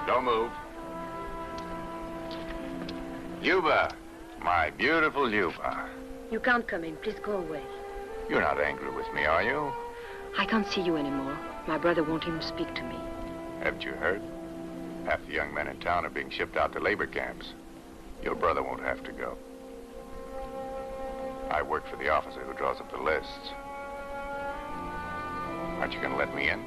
Don't move. Luba, my beautiful Luba. You can't come in. Please go away. You're not angry with me, are you? I can't see you anymore. My brother won't even speak to me. Haven't you heard? Half the young men in town are being shipped out to labor camps. Your brother won't have to go. I work for the officer who draws up the lists. Aren't you going to let me in?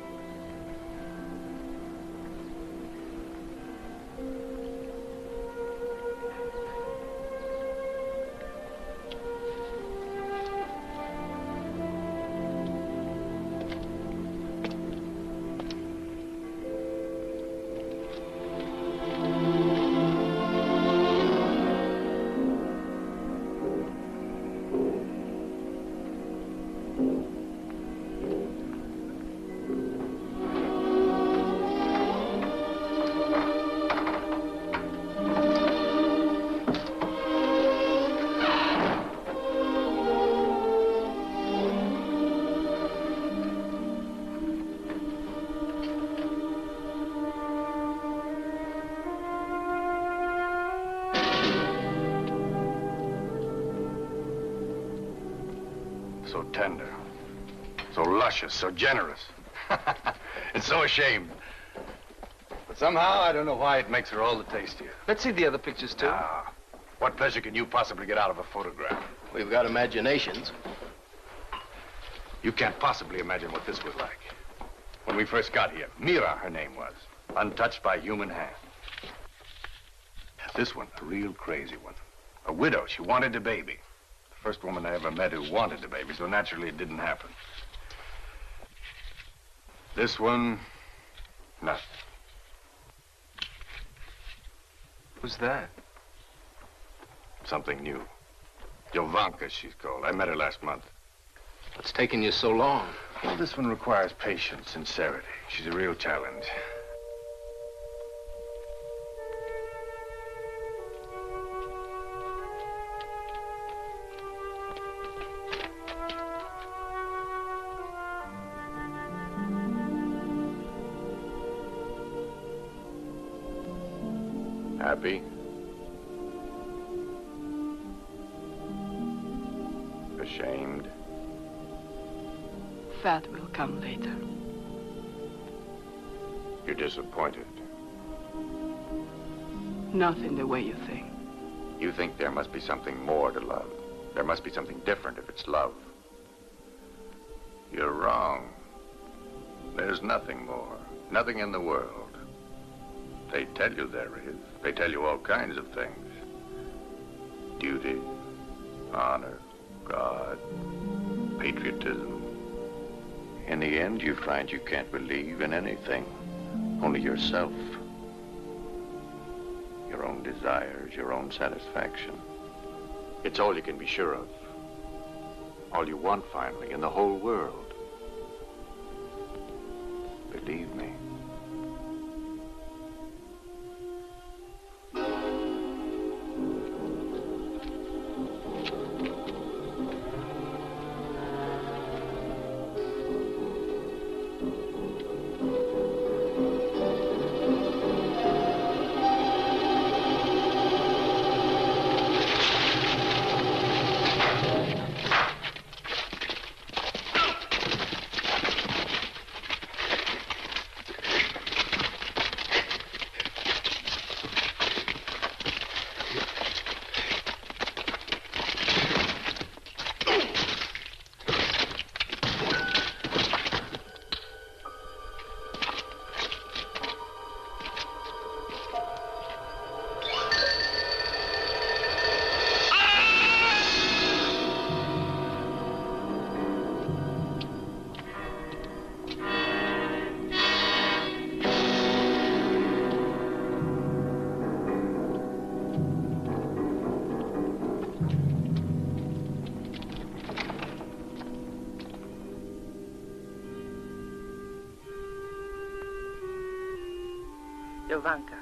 So tender, so luscious, so generous, and so ashamed. But somehow, I don't know why it makes her all the tastier. Let's see the other pictures, too. Ah, what pleasure can you possibly get out of a photograph? We've got imaginations. You can't possibly imagine what this was like. When we first got here, Mira, her name was, untouched by human hand. This one, a real crazy one. A widow, she wanted a baby. First woman I ever met who wanted a baby, so naturally it didn't happen. This one, nothing. Who's that? Something new. Jovanka, she's called. I met her last month. What's taking you so long? Well, this one requires patience, sincerity. She's a real challenge. Happy? Ashamed? That will come later. You're disappointed. Not in the way you think. You think there must be something more to love. There must be something different if it's love. You're wrong. There's nothing more. Nothing in the world. They tell you there is. They tell you all kinds of things. Duty, honor, God, patriotism. In the end, you find you can't believe in anything. Only yourself. Your own desires, your own satisfaction. It's all you can be sure of. All you want, finally, in the whole world. Believe me. Jovanka.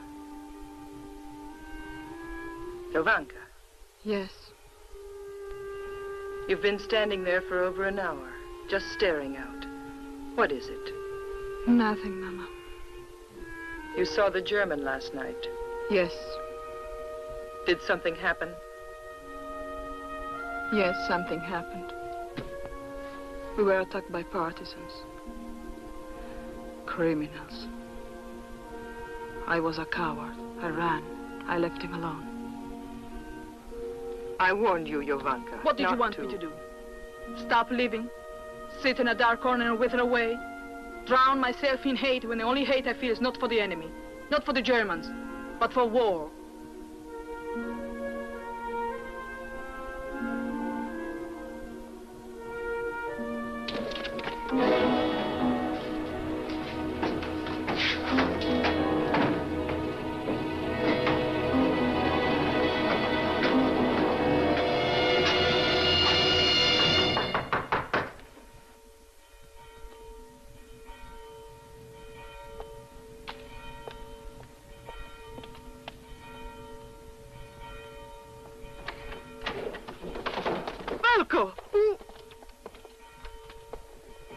Jovanka. Yes. You've been standing there for over an hour, just staring out. What is it? Nothing, Mama. You saw the German last night. Yes. Did something happen? Yes, something happened. We were attacked by partisans. Criminals. I was a coward. I ran. I left him alone. I warned you, Jovanka. What did you want me to do? Stop living? Sit in a dark corner and wither away? Drown myself in hate when the only hate I feel is not for the enemy, not for the Germans, but for war.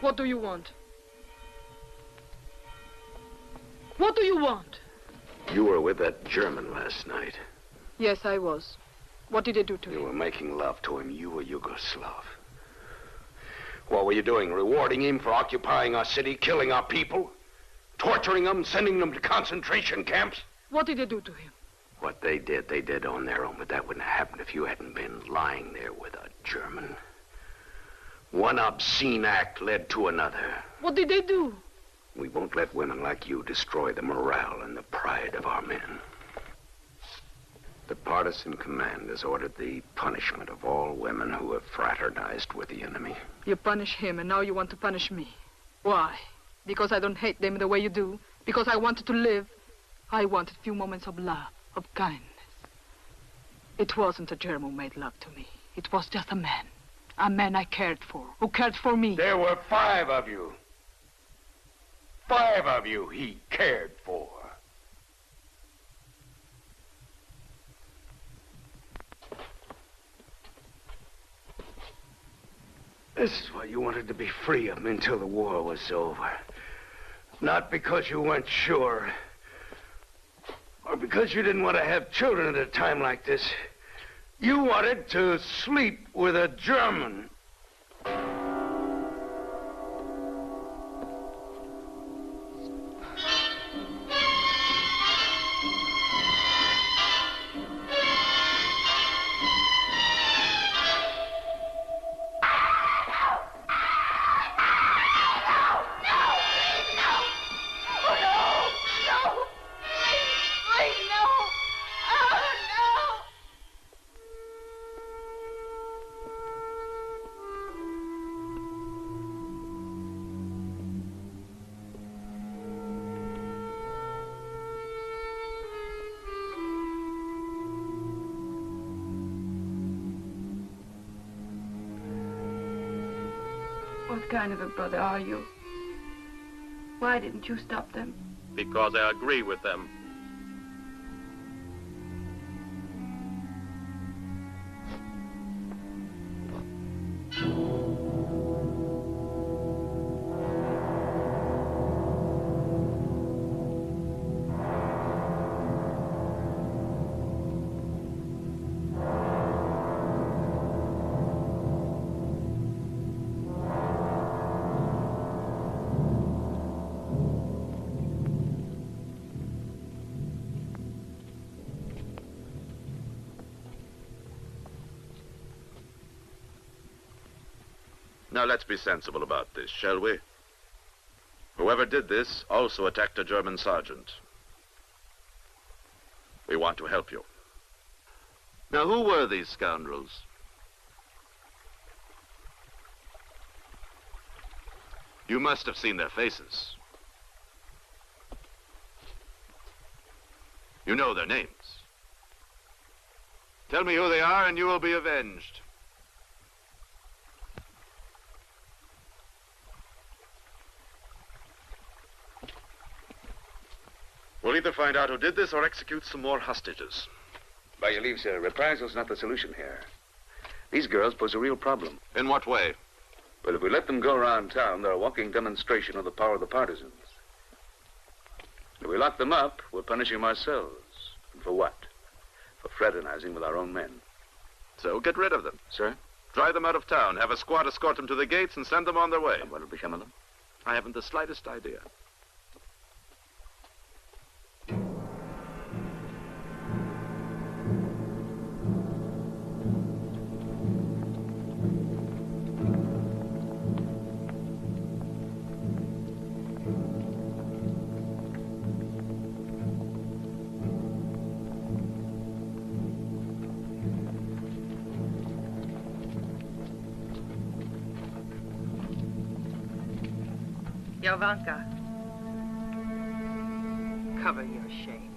What do you want? What do you want? You were with that German last night. Yes, I was. What did they do to him? You were making love to him. You were Yugoslav. What were you doing? Rewarding him for occupying our city, killing our people? Torturing them, sending them to concentration camps? What did they do to him? What they did on their own, but that wouldn't have happened if you hadn't been lying there with a German. One obscene act led to another. What did they do? We won't let women like you destroy the morale and the pride of our men. The partisan command has ordered the punishment of all women who have fraternized with the enemy. You punish him, and now you want to punish me. Why? Because I don't hate them the way you do? Because I wanted to live? I wanted a few moments of love, of kindness. It wasn't a German who made love to me. It was just a man. A man I cared for, who cared for me. There were 5 of you. 5 of you he cared for. This is why you wanted to be free of him until the war was over. Not because you weren't sure, or because you didn't want to have children at a time like this. You wanted to sleep with a German. What kind of a brother are you? Why didn't you stop them? Because I agree with them. Now, let's be sensible about this, shall we? Whoever did this also attacked a German sergeant. We want to help you. Now, who were these scoundrels? You must have seen their faces. You know their names. Tell me who they are and you will be avenged. We'll either find out who did this or execute some more hostages. By your leave, sir, reprisals not the solution here. These girls pose a real problem. In what way? But if we let them go around town, they're a walking demonstration of the power of the partisans. If we lock them up, we're punishing them ourselves. And for what? For fraternizing with our own men. So get rid of them. Sir? Drive them out of town, have a squad escort them to the gates, and send them on their way. And what will become of them? I haven't the slightest idea. Jovanka, cover your shame.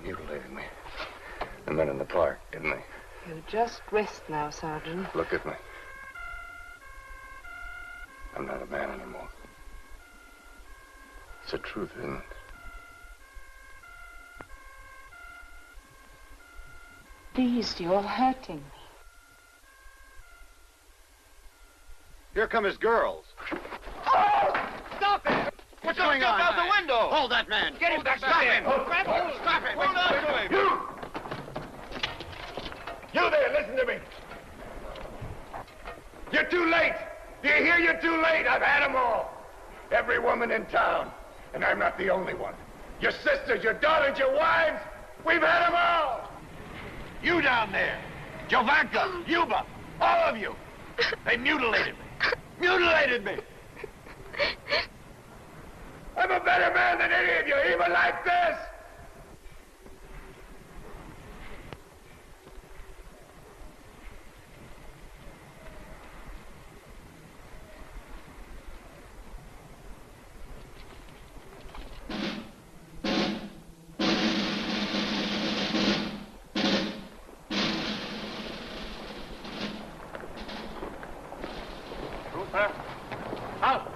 Mutilated me. And then in the park, didn't they? You just rest now, Sergeant. Look at me. I'm not a man anymore. It's the truth, isn't it? Please, you're hurting me. Here come his girls. Oh! Stop it! What's going on? Jump out the window! Hold that man! Get him back! Stop him! Stop him! Hold on to him! You there, listen to me. You're too late. Do you hear? You're too late. I've had them all. Every woman in town. And I'm not the only one. Your sisters, your daughters, your wives. We've had them all. You down there. Jovanka, Yuba, all of you. They mutilated me. Mutilated me. I'm a better man than any of you, even like this. Out!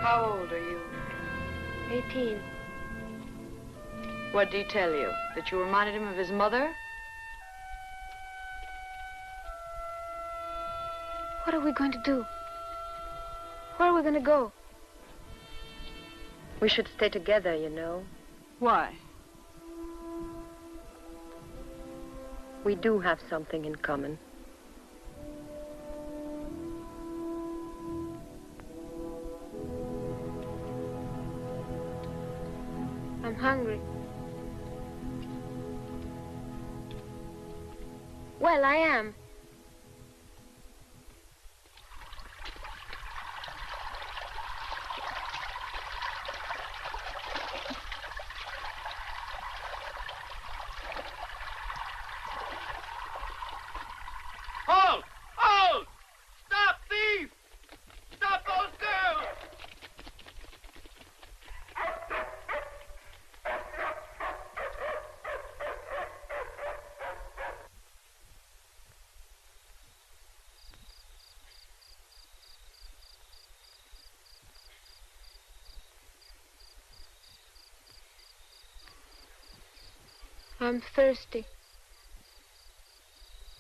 How old are you? 18. What did he tell you? That you reminded him of his mother? What are we going to do? Where are we going to go? We should stay together, you know. Why? We do have something in common. I'm hungry. Well, I am. Hold! Hold! Stop thieves! Stop those girls! I'm thirsty.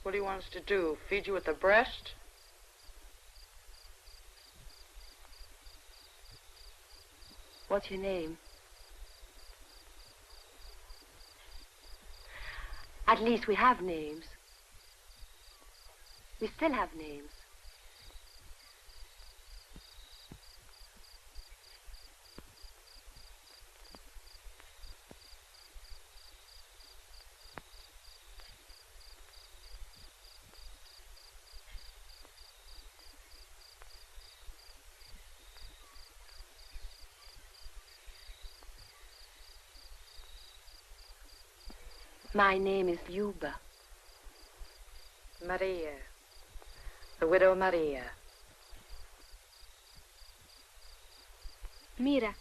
What do you want us to do? Feed you with the breast? What's your name? At least we have names. We still have names. My name is Luba. Maria. The widow Maria. Mira.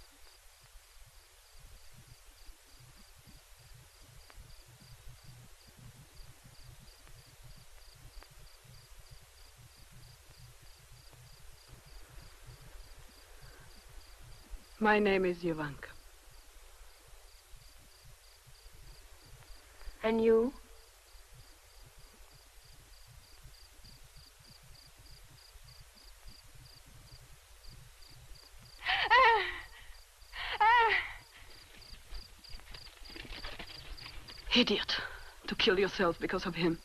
My name is Jovanka. And you? Idiot. To kill yourself because of him.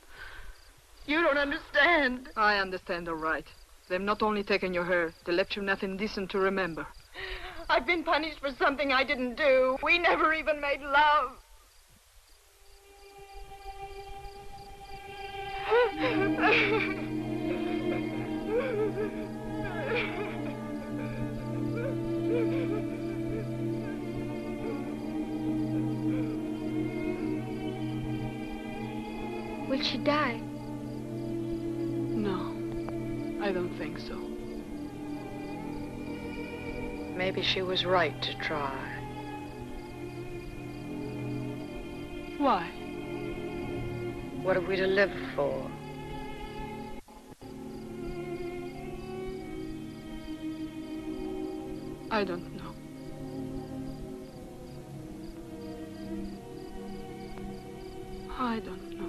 You don't understand. I understand, all right. They've not only taken your hair, they left you nothing decent to remember. I've been punished for something I didn't do. We never even made love. Will she die? No, I don't think so. Maybe she was right to try. Why? What are we to live for? I don't know. I don't know.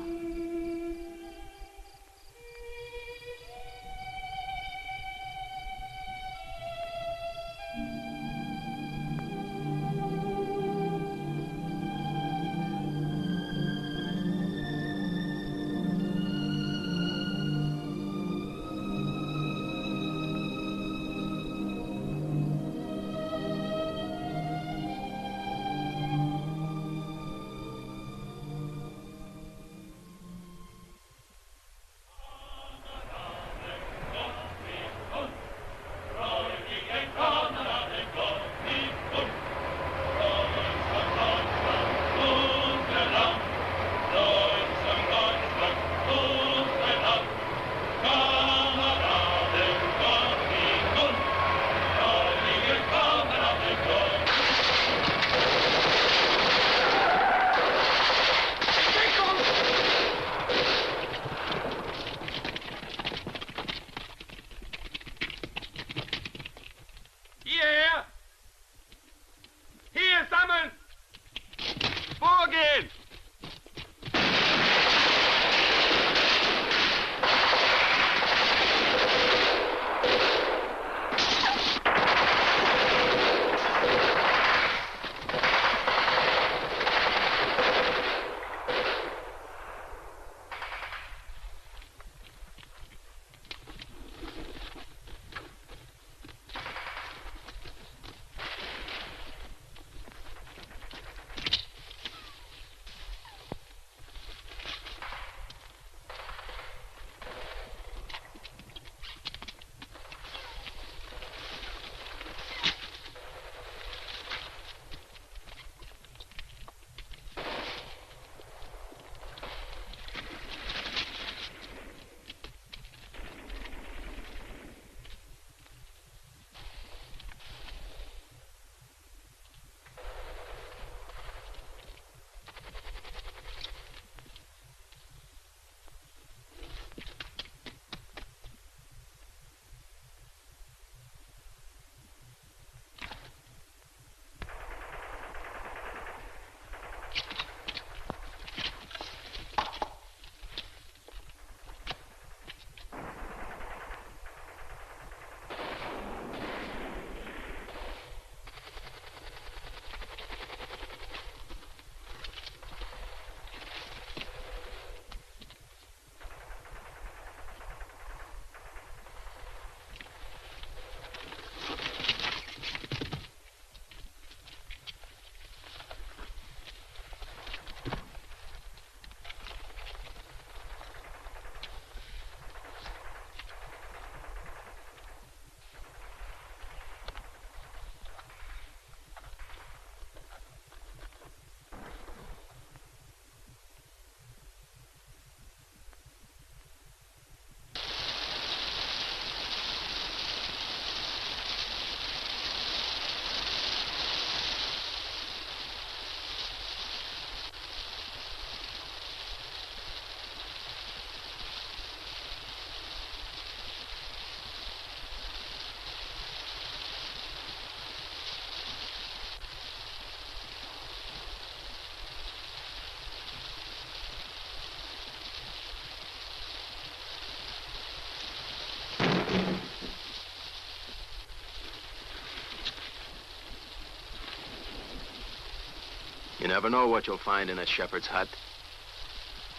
never know what you'll find in a shepherd's hut.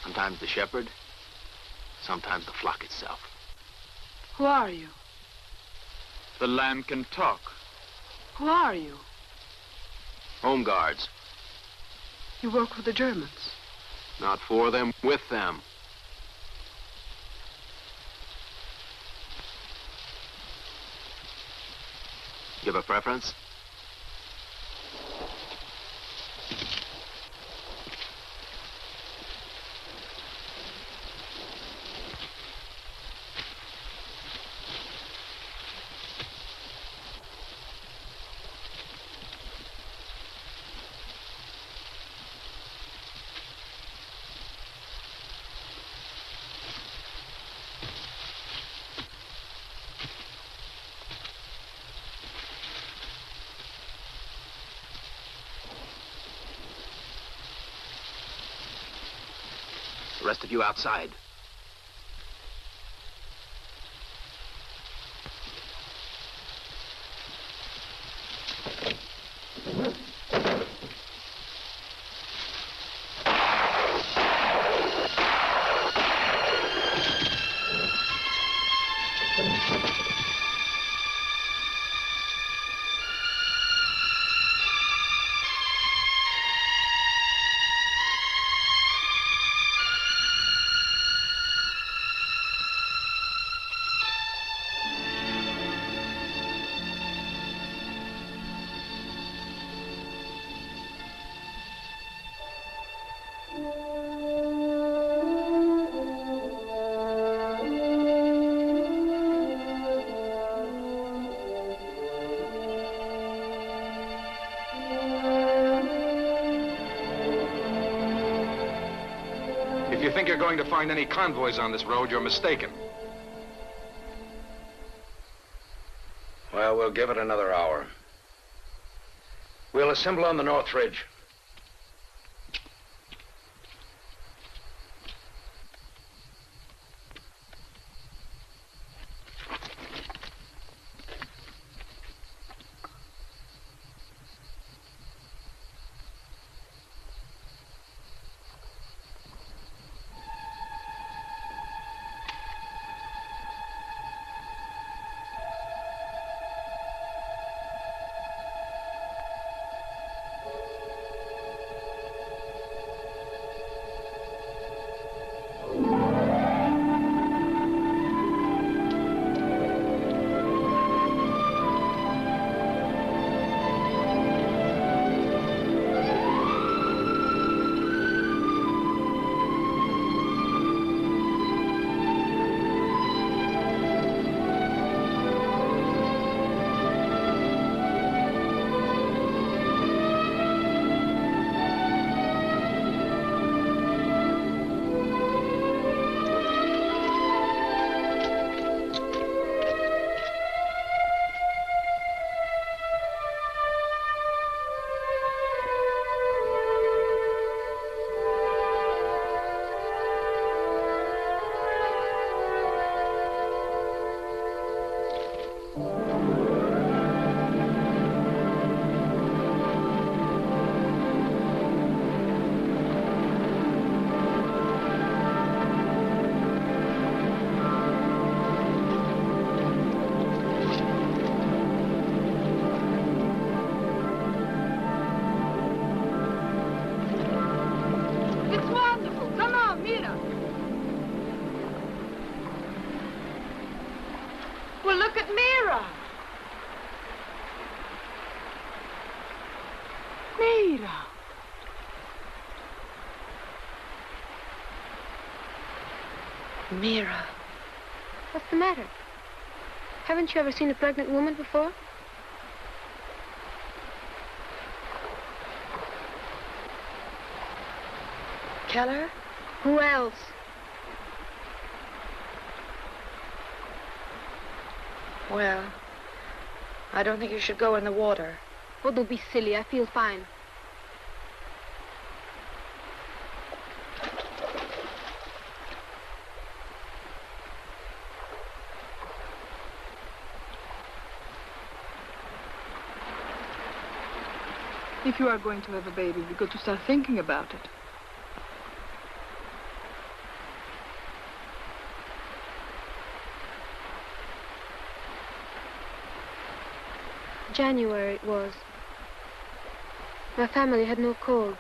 Sometimes the shepherd, sometimes the flock itself. Who are you? The lamb can talk. Who are you? Home guards. You work for the Germans. Not for them, with them. Give a preference? The rest of you outside. If you think you're going to find any convoys on this road, you're mistaken. Well, we'll give it another hour. We'll assemble on the North Ridge. Mira. What's the matter? Haven't you ever seen a pregnant woman before? Keller? Who else? Well, I don't think you should go in the water. Oh, don't be silly. I feel fine. If you are going to have a baby, we got to start thinking about it. January it was. My family had no cold.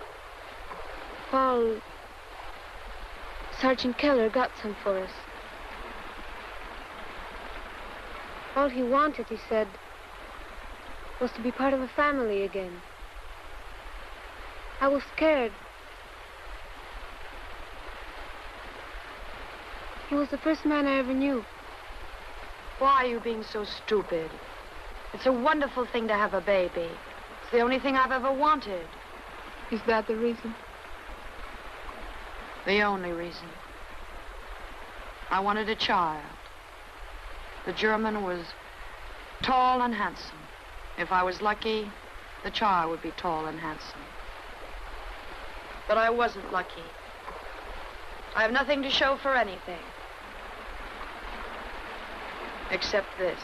Sergeant Keller got some for us. All he wanted, he said, was to be part of a family again. I was scared. He was the first man I ever knew. Why are you being so stupid? It's a wonderful thing to have a baby. It's the only thing I've ever wanted. Is that the reason? The only reason. I wanted a child. The German was tall and handsome. If I was lucky, the child would be tall and handsome. But I wasn't lucky. I have nothing to show for anything. Except this.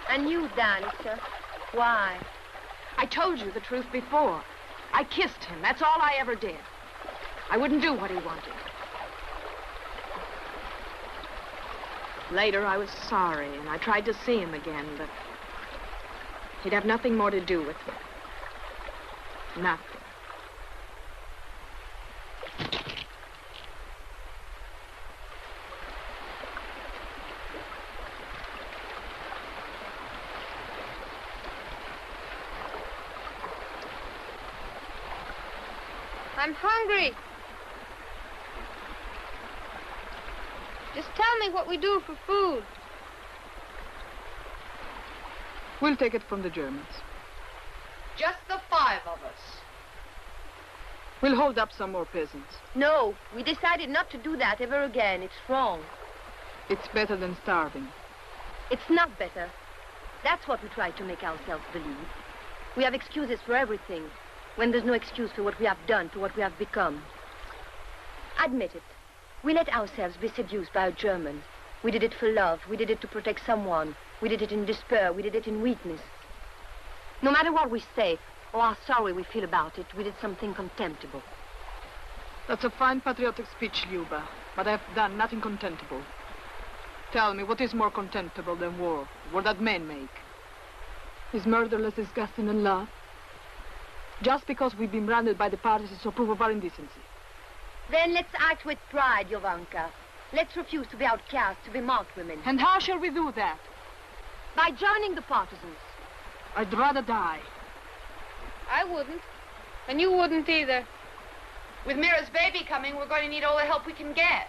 And you, Danica, why? I told you the truth before. I kissed him. That's all I ever did. I wouldn't do what he wanted. Later, I was sorry, and I tried to see him again, but he'd have nothing more to do with me. Nothing. I'm hungry. Just tell me what we do for food. We'll take it from the Germans. Just the 5 of us. We'll hold up some more peasants. No, we decided not to do that ever again. It's wrong. It's better than starving. It's not better. That's what we try to make ourselves believe. We have excuses for everything, when there's no excuse for what we have done, for what we have become. Admit it. We let ourselves be seduced by a German. We did it for love. We did it to protect someone. We did it in despair. We did it in weakness. No matter what we say or how sorry we feel about it, we did something contemptible. That's a fine patriotic speech, Luba, but I've done nothing contemptible. Tell me, what is more contemptible than war that men make? Is murder less disgusting than love? Just because we've been branded by the partisans to prove of our indecency. Then let's act with pride, Jovanka. Let's refuse to be outcast, to be mocked women. And how shall we do that? By joining the partisans. I'd rather die. I wouldn't. And you wouldn't either. With Mira's baby coming, we're going to need all the help we can get.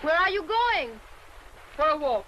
Where are you going? For a walk.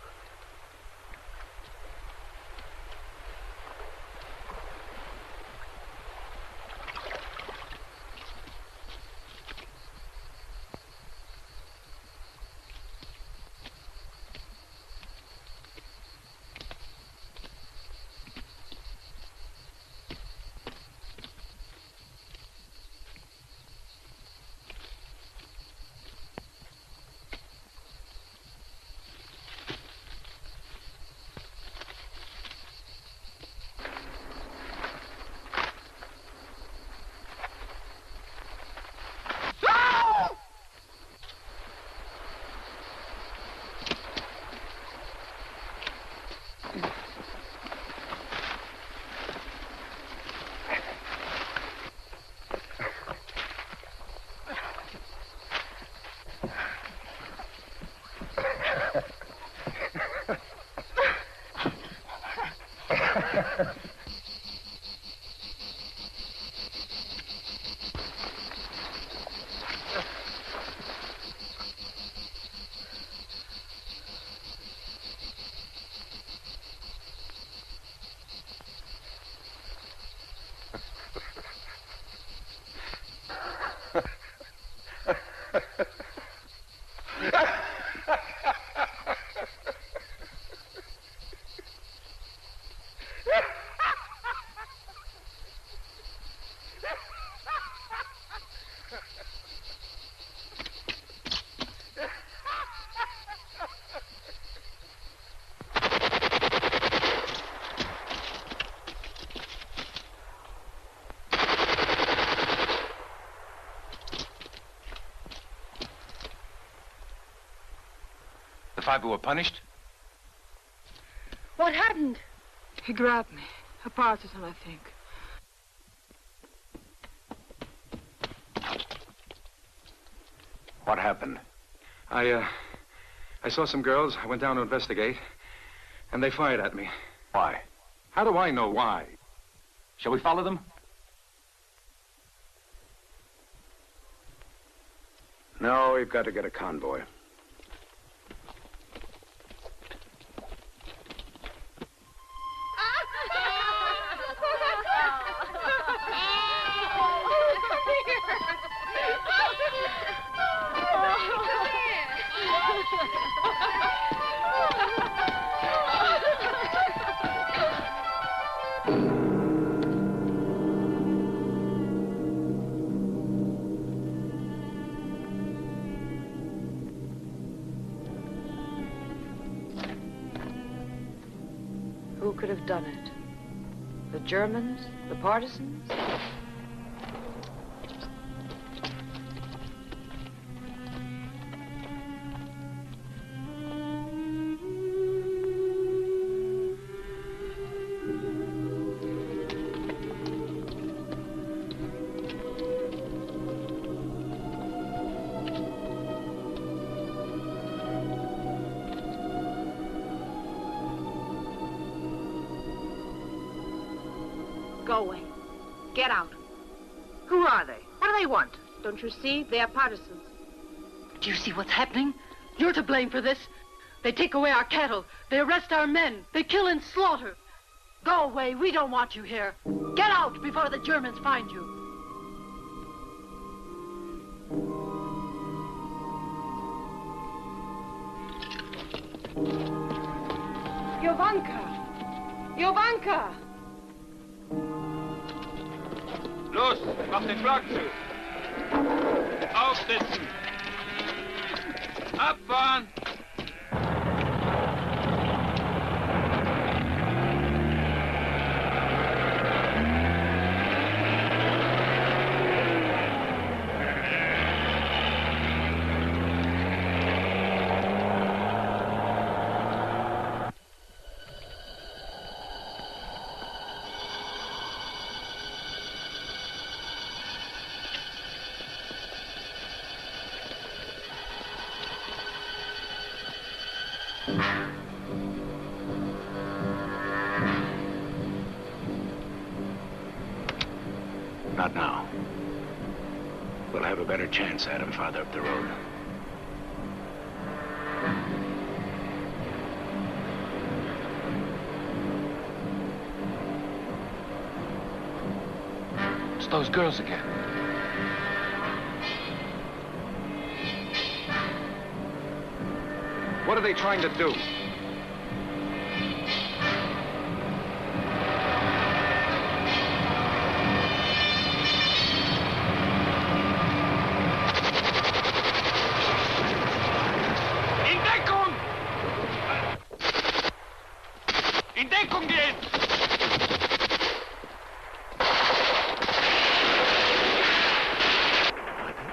5 who were punished? What happened? He grabbed me. A partisan, I think. What happened? I saw some girls. I went down to investigate. And they fired at me. Why? How do I know why? Shall we follow them? No, we've got to get a convoy. Who could have done it? The Germans? The partisans? Go away. Get out. Who are they? What do they want? Don't you see? They are partisans. Do you see what's happening? You're to blame for this. They take away our cattle. They arrest our men. They kill and slaughter. Go away. We don't want you here. Get out before the Germans find you. Jovanka! Jovanka! Los, mach den Schlag zu. Aufsitzen. Abfahren. Not now. We'll have a better chance at him farther up the road. It's those girls again. What are they trying to do?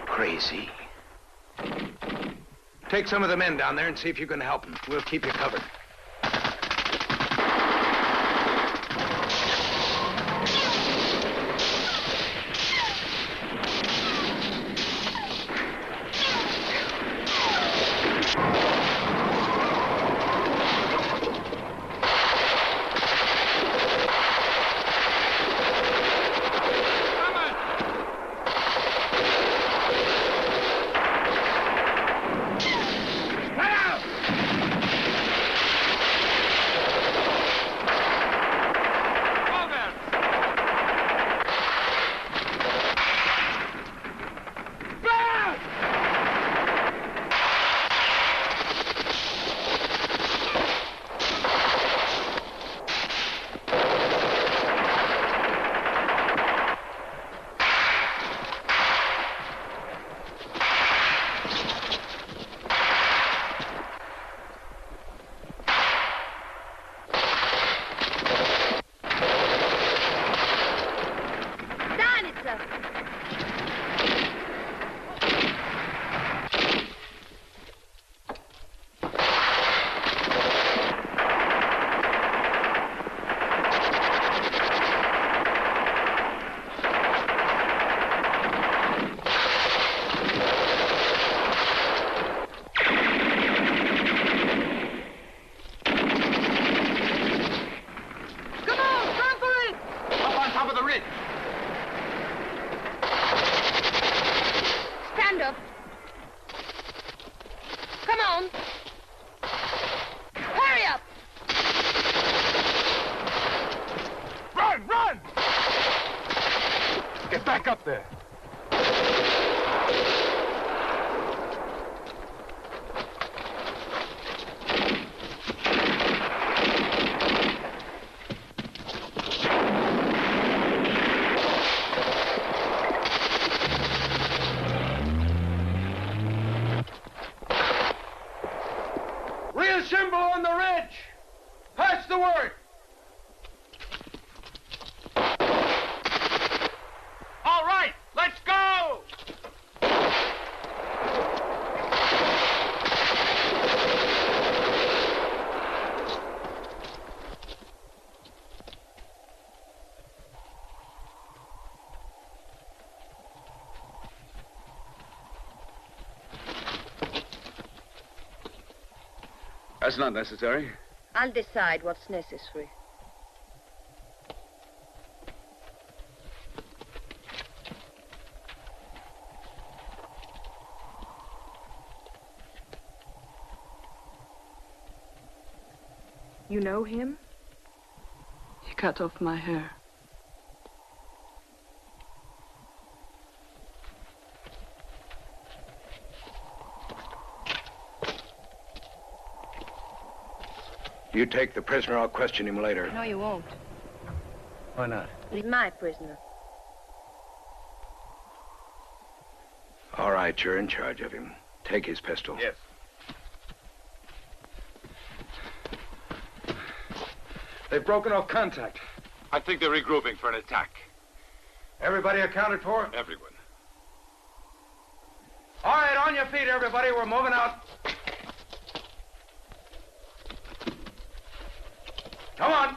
Crazy. Take some of the men down there and see if you can help them. We'll keep you covered. the word? All right, let's go! That's not necessary. I'll decide what's necessary. You know him? He cut off my hair. You take the prisoner, I'll question him later. No, you won't. Why not? He's my prisoner. All right, you're in charge of him. Take his pistol. Yes. They've broken off contact. I think they're regrouping for an attack. Everybody accounted for? Everyone. All right, on your feet, everybody. We're moving out. Come on.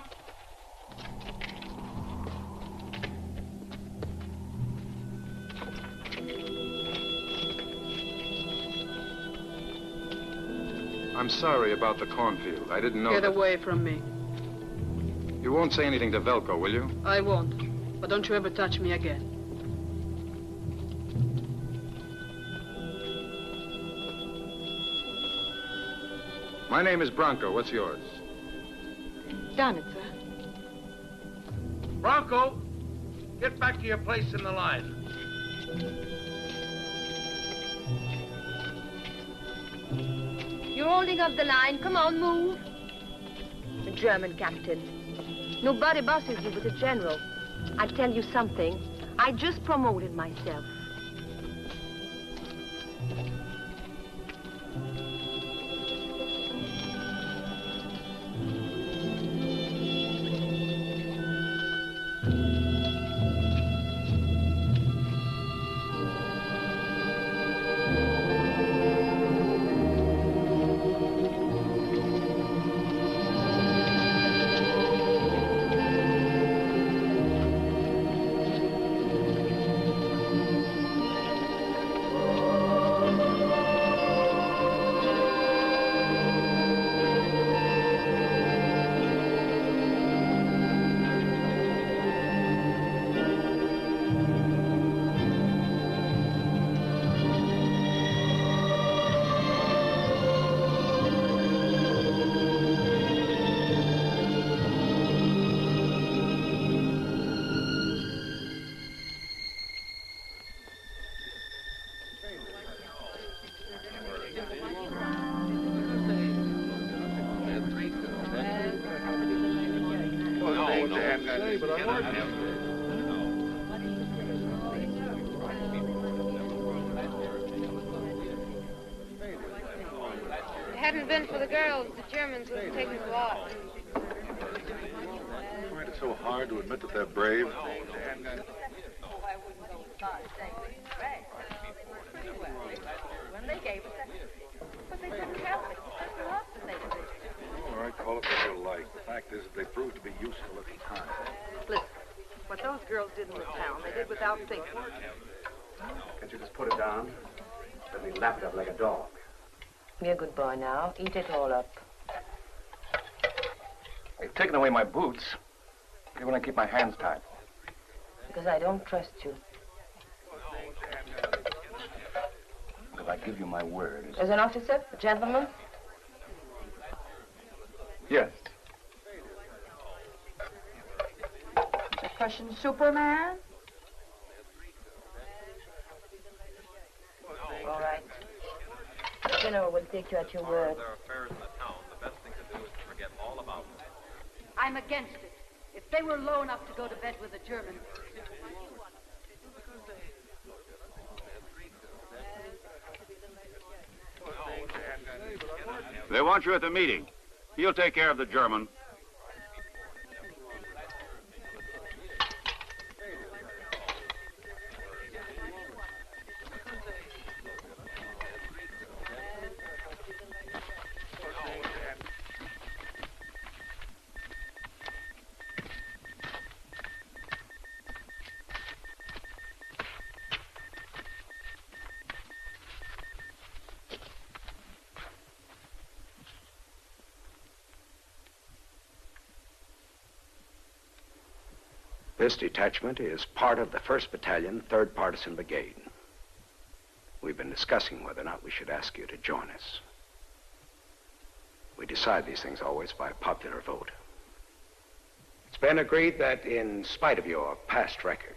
I'm sorry about the cornfield. I didn't know Get that. away from me. You won't say anything to Velko, will you? I won't. But don't you ever touch me again. My name is Bronco. What's yours? Done it, sir. Bronco, get back to your place in the line. You're holding up the line. Come on, move. The German captain. Nobody bosses you but the general. I'll tell you something. I just promoted myself. If it hadn't been for the girls, the Germans would have taken us alive. I find it so hard to admit that they're brave. But they couldn't help it. It's love that they did. All right, call it what you like. The fact is that they proved to be useful at the time. Listen, what those girls did in the town, they did without thinking. Can't you just put it down? Let me lap it up like a dog. Be a good boy now. Eat it all up. They've taken away my boots. You want to keep my hands tied? Because I don't trust you. Because I give you my word. As an officer, a gentleman? Yes. The Prussian Superman? All right. The general will take you at your word. There are affairs in the town. The best thing to do is to forget all about them. I'm against it. If they were low enough to go to bed with the Germans. They want you at the meeting. He'll take care of the German. This detachment is part of the 1st Battalion, 3rd Partisan Brigade. We've been discussing whether or not we should ask you to join us. We decide these things always by popular vote. It's been agreed that in spite of your past record,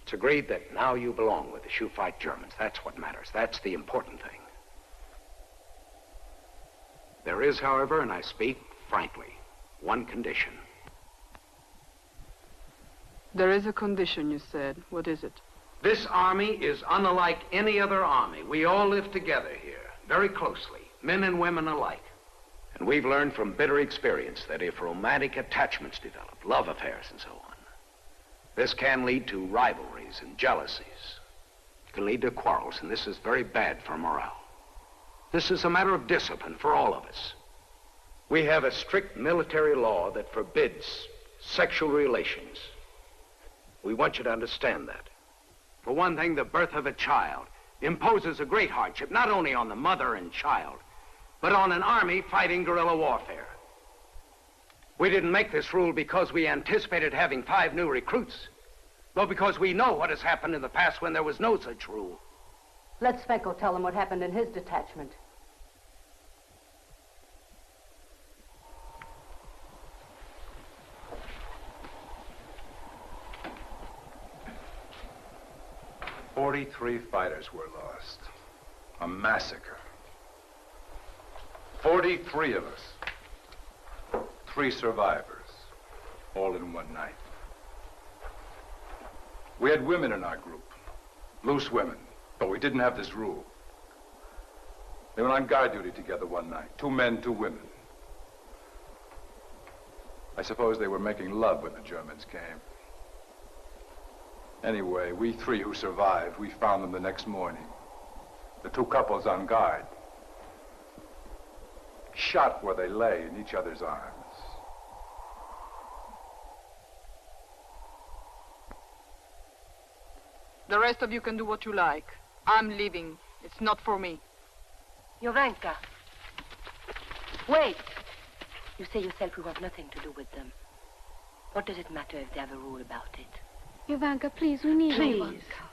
it's agreed that now you belong with the shoe-fight Germans. That's what matters. That's the important thing. There is, however, and I speak frankly, one condition. There is a condition, you said. What is it? This army is unlike any other army. We all live together here, very closely, men and women alike. And we've learned from bitter experience that if romantic attachments develop, love affairs and so on, this can lead to rivalries and jealousies. It can lead to quarrels, and this is very bad for morale. This is a matter of discipline for all of us. We have a strict military law that forbids sexual relations. We want you to understand that. For one thing, the birth of a child imposes a great hardship, not only on the mother and child, but on an army fighting guerrilla warfare. We didn't make this rule because we anticipated having 5 new recruits, but because we know what has happened in the past when there was no such rule. Let Svenko tell him what happened in his detachment. "43 fighters were lost. A massacre. 43 of us. 3 survivors. All in one night. We had women in our group. Loose women. But we didn't have this rule. They went on guard duty together one night. 2 men, 2 women. I suppose they were making love when the Germans came. Anyway, we 3 who survived, we found them the next morning. The 2 couples on guard. Shot where they lay in each other's arms. The rest of you can do what you like. I'm leaving. It's not for me. Jovanka. Wait. You say yourself we want nothing to do with them. What does it matter if they have a rule about it? Jovanka, please, we need Please. Jovanka.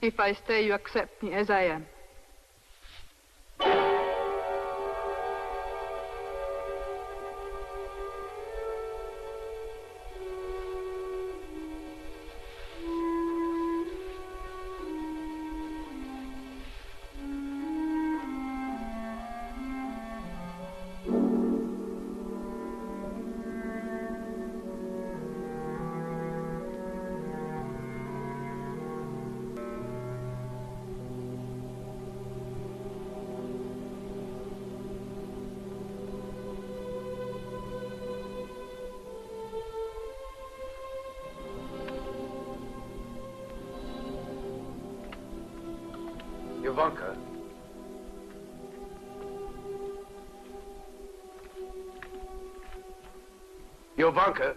If I stay, you accept me as I am. Jovanka. Jovanka.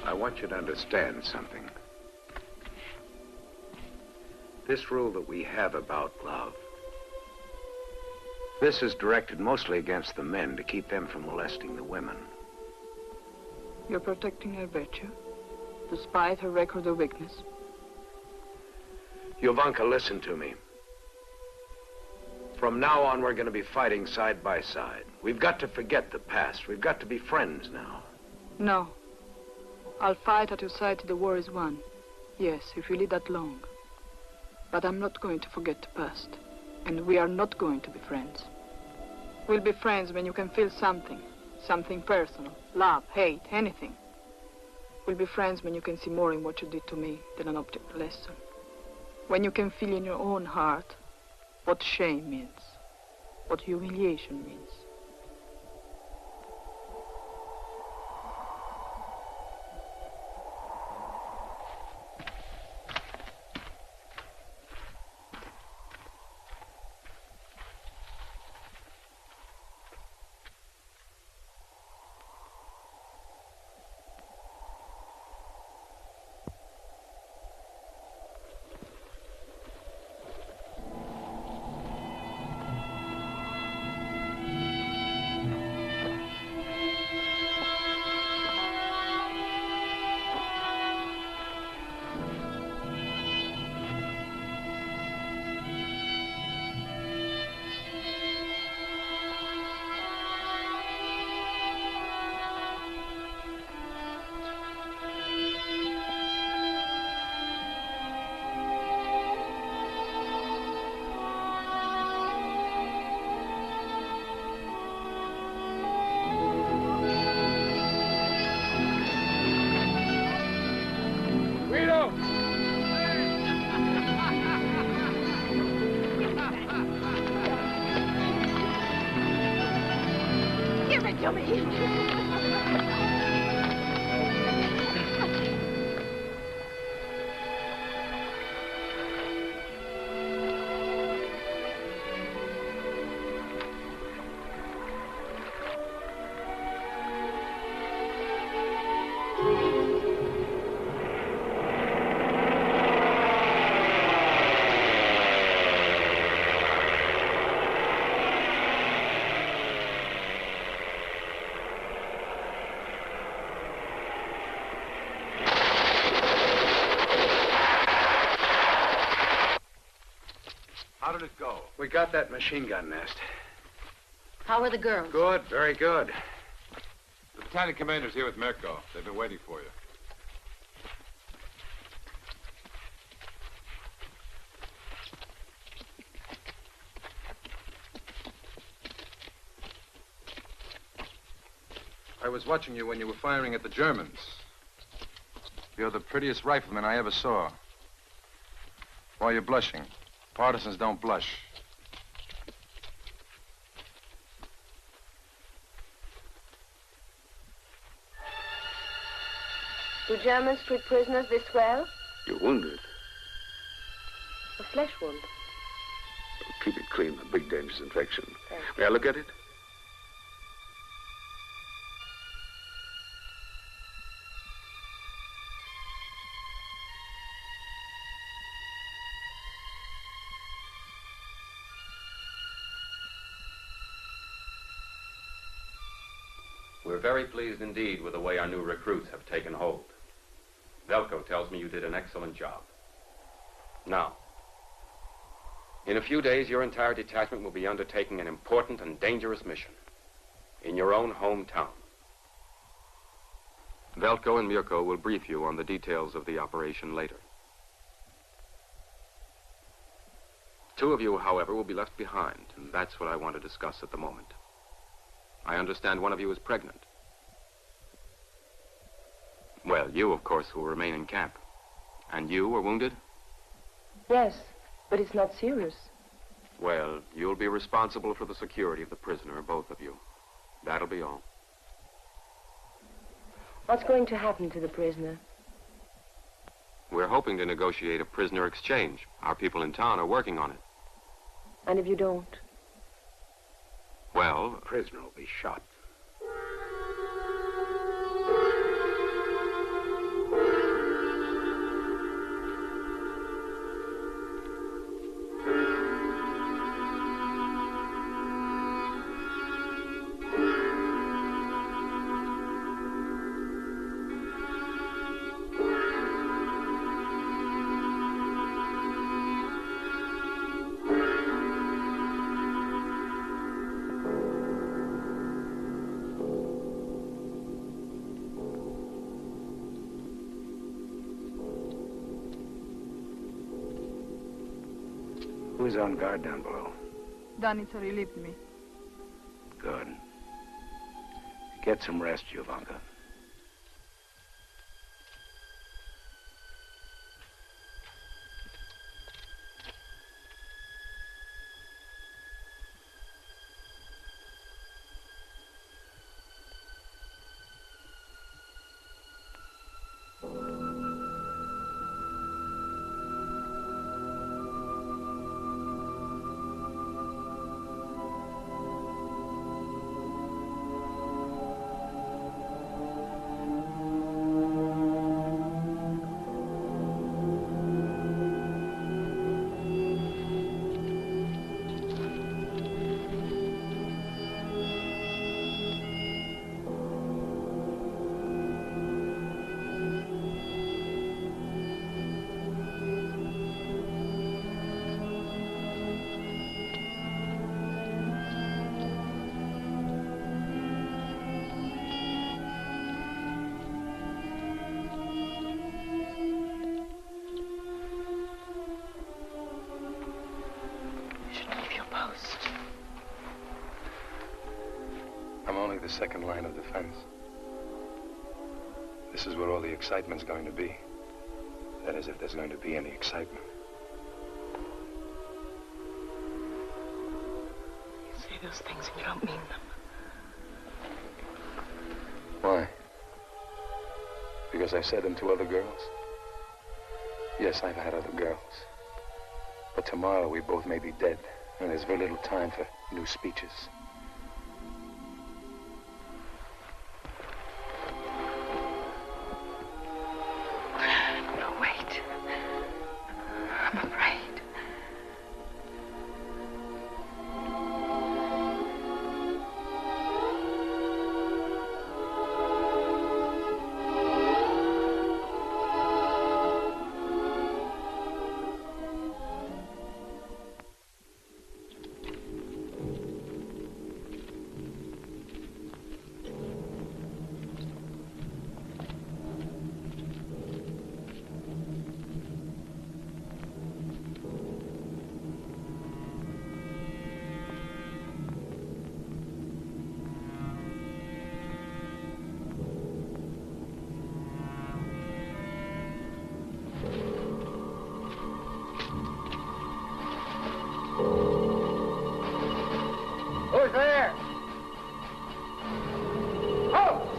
I want you to understand something. This rule that we have about love, this is directed mostly against the men to keep them from molesting the women. You're protecting her virtue, despite her record of weakness. Jovanka, listen to me. From now on, we're going to be fighting side by side. We've got to forget the past. We've got to be friends now. No. I'll fight at your side till the war is won. Yes, if you lead that long. But I'm not going to forget the past. And we are not going to be friends. We'll be friends when you can feel something. Something personal. Love, hate, anything. We'll be friends when you can see more in what you did to me than an object lesson. When you can feel in your own heart what shame means. What humiliation means. kill me. How did it go? We got that machine gun nest. How are the girls? Good, very good. The battalion commander's here with Mirko. They've been waiting for you. I was watching you when you were firing at the Germans. You're the prettiest rifleman I ever saw. Why are you blushing? Partisans don't blush. Do Germans treat prisoners this well? You're wounded. A flesh wound. Keep it clean. A big dangerous infection. May I look at it? We're very pleased indeed with the way our new recruits have taken hold. Velko tells me you did an excellent job. Now, in a few days, your entire detachment will be undertaking an important and dangerous mission in your own hometown. Velko and Mirko will brief you on the details of the operation later. Two of you, however, will be left behind, and that's what I want to discuss at the moment. I understand one of you is pregnant. Well, you, of course, will remain in camp. And you were wounded? Yes, but it's not serious. Well, you'll be responsible for the security of the prisoner, both of you. That'll be all. What's going to happen to the prisoner? We're hoping to negotiate a prisoner exchange. Our people in town are working on it. And if you don't? Well, the prisoner will be shot. Who's on guard down below? Danica relieved me. Good. Get some rest, Jovanka. I'm only the second line of defense. This is where all the excitement's going to be. That is, if there's going to be any excitement. You say those things and you don't mean them. Why? Because I said them to other girls? Yes, I've had other girls. But tomorrow we both may be dead, and there's very little time for new speeches. No, wait. I'm afraid. Who's there? Oh!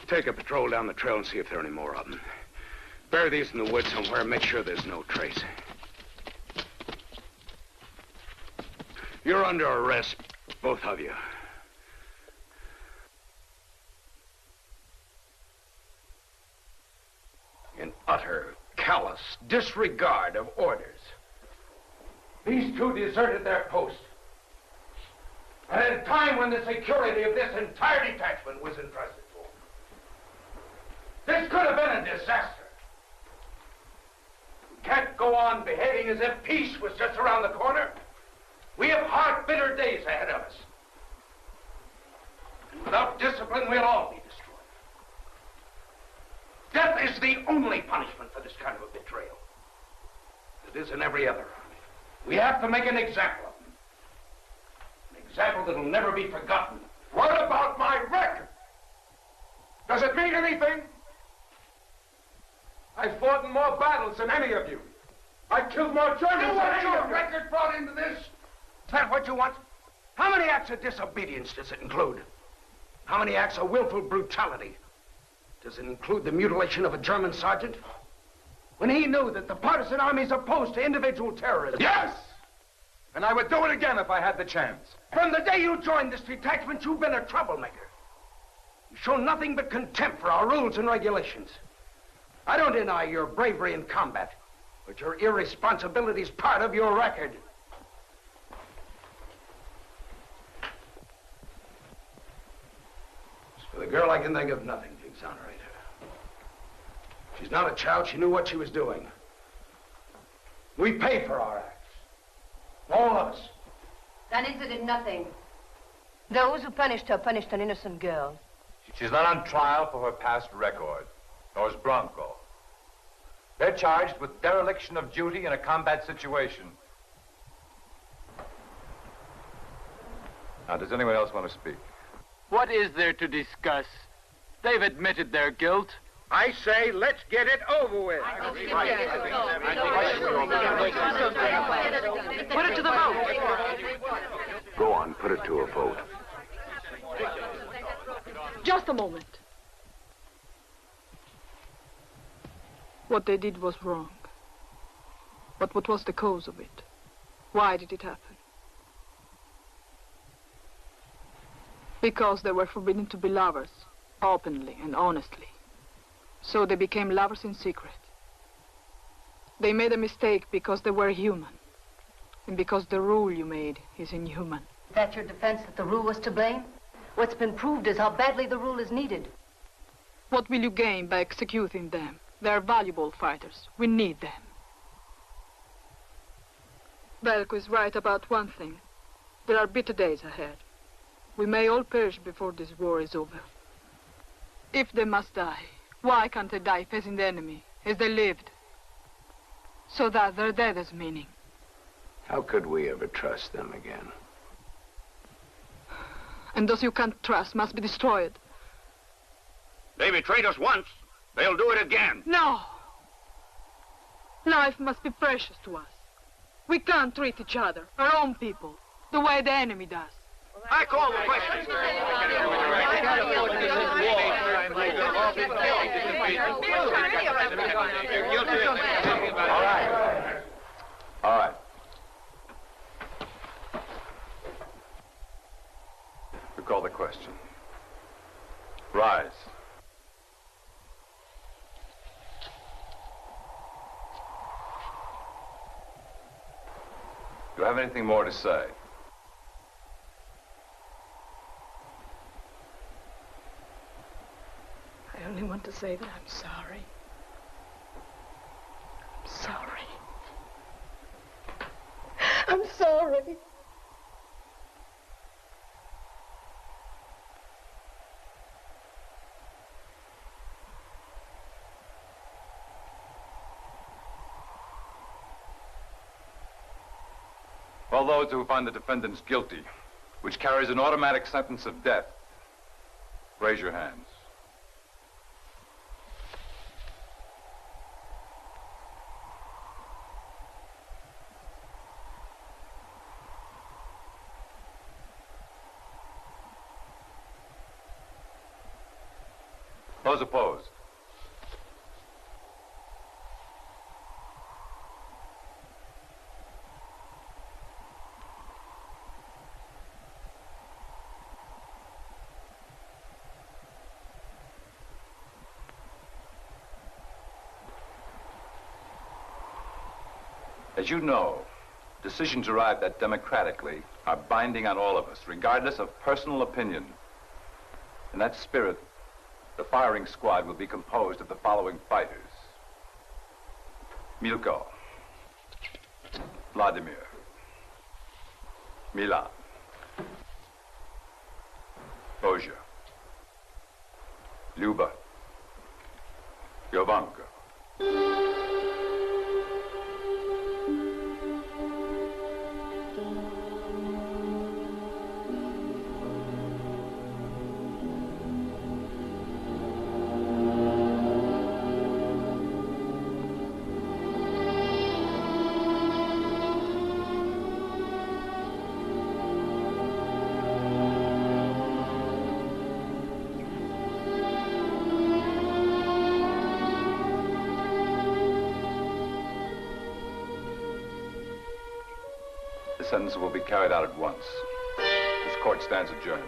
Take a patrol down the trail and see if there are any more of them. Bury these in the woods somewhere and make sure there's no trace. You're under arrest, both of you. In utter, callous disregard of orders, these two deserted their post. And at a time when the security of this entire detachment was entrusted to them. This could have been a disaster. We can't go on behaving as if peace was just around the corner. We have hard, bitter days ahead of us. And without discipline, we'll all be destroyed. Death is the only punishment for this kind of a betrayal. It is in every other army. We have to make an example of them. An example that'll never be forgotten. What about my record? Does it mean anything? I fought in more battles than any of you. I killed more Germans than any of you. You want your record brought into this? Is that what you want? How many acts of disobedience does it include? How many acts of willful brutality? Does it include the mutilation of a German sergeant? When he knew that the partisan army is opposed to individual terrorism. Yes! And I would do it again if I had the chance. From the day you joined this detachment, you've been a troublemaker. You've shown nothing but contempt for our rules and regulations. I don't deny your bravery in combat, but your irresponsibility is part of your record. As for the girl, I can think of nothing to exonerate her. She's not a child. She knew what she was doing. We pay for our acts. All of us. Danitza did nothing. Those who punished her punished an innocent girl. She's not on trial for her past record, nor is Bronco. They're charged with dereliction of duty in a combat situation. Now, does anyone else want to speak? What is there to discuss? They've admitted their guilt. I say, let's get it over with. Put it to the vote. Go on, put it to a vote. Just a moment. What they did was wrong. But what was the cause of it? Why did it happen? Because they were forbidden to be lovers, openly and honestly. So they became lovers in secret. They made a mistake because they were human. And because the rule you made is inhuman. Is that your defense, that the rule was to blame? What's been proved is how badly the rule is needed. What will you gain by executing them? They're valuable fighters. We need them. Belko is right about one thing. There are bitter days ahead. We may all perish before this war is over. If they must die, why can't they die facing the enemy as they lived? So that their death has meaning. How could we ever trust them again? And those you can't trust must be destroyed. They betrayed us once. They'll do it again. No! Life must be precious to us. We can't treat each other, our own people, the way the enemy does. I call the question. All right. All right. We call the question. Rise. Do you have anything more to say? I only want to say that I'm sorry. I'm sorry. I'm sorry. All those who find the defendants guilty, which carries an automatic sentence of death, raise your hands. Those opposed? As you know, decisions arrived at democratically are binding on all of us, regardless of personal opinion. In that spirit, the firing squad will be composed of the following fighters: Milko, Vladimir, Milan, Bozia, Luba, Jovanka. The sentence will be carried out at once. This court stands adjourned.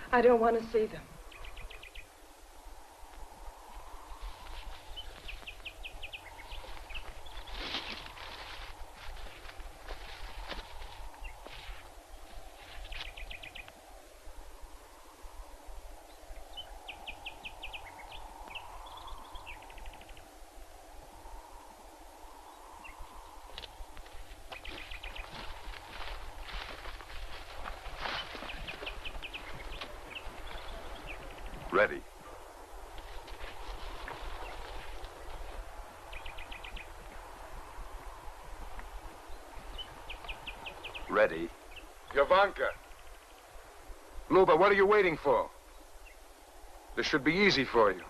I don't want to see them. Ready. Ready. Jovanka. Luba, what are you waiting for? This should be easy for you.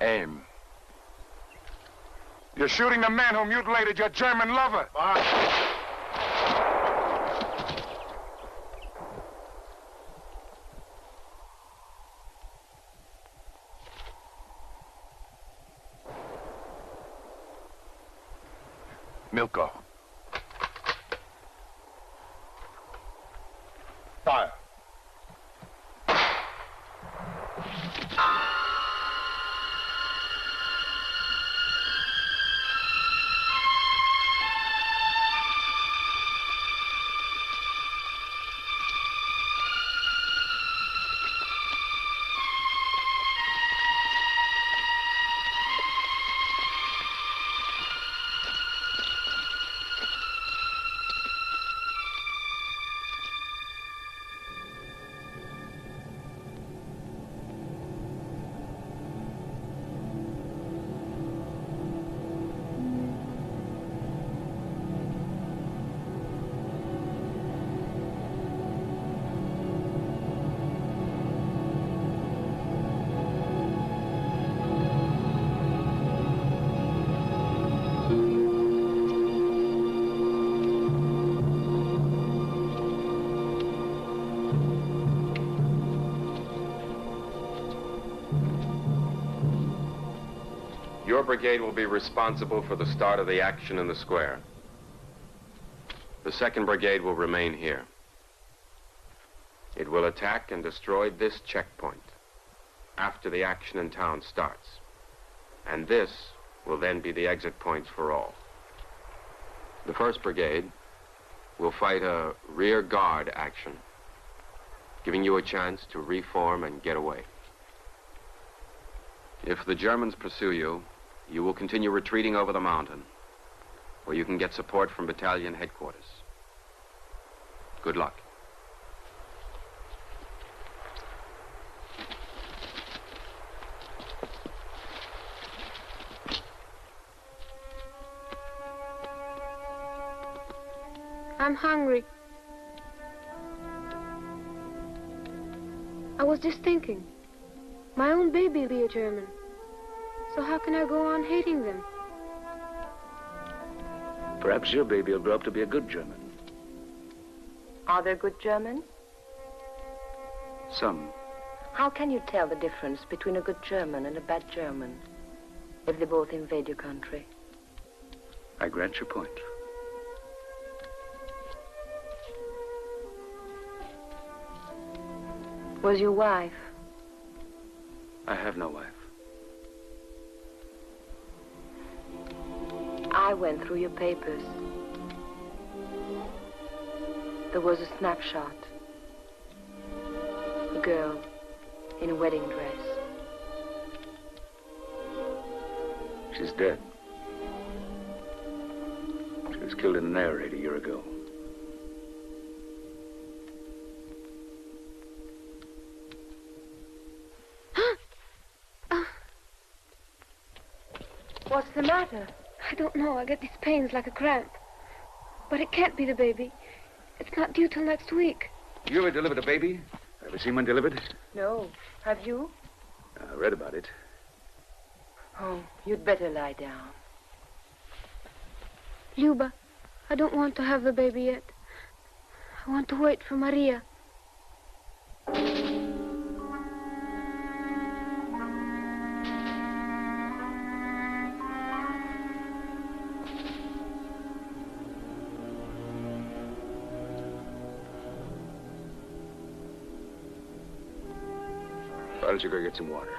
Aim. You're shooting the man who mutilated your German lover. Milko. Fire. Your brigade will be responsible for the start of the action in the square. The 2nd Brigade will remain here. It will attack and destroy this checkpoint after the action in town starts. And this will then be the exit points for all. The 1st Brigade will fight a rear guard action, giving you a chance to reform and get away. If the Germans pursue you, you will continue retreating over the mountain, where you can get support from battalion headquarters. Good luck. I'm hungry. I was just thinking. My own baby will be a German. So how can I go on hating them? Perhaps your baby will grow up to be a good German. Are there good Germans? Some. How can you tell the difference between a good German and a bad German if they both invade your country? I grant your point. Was your wife? I have no wife. I went through your papers. There was a snapshot. A girl in a wedding dress. She's dead. She was killed in an air raid a year ago. What's the matter? I don't know. I get these pains like a cramp. But it can't be the baby. It's not due till next week. You ever delivered a baby? Ever seen one delivered? No. Have you? I read about it. Oh, you'd better lie down. Luba, I don't want to have the baby yet. I want to wait for Maria. Why don't you go get some water?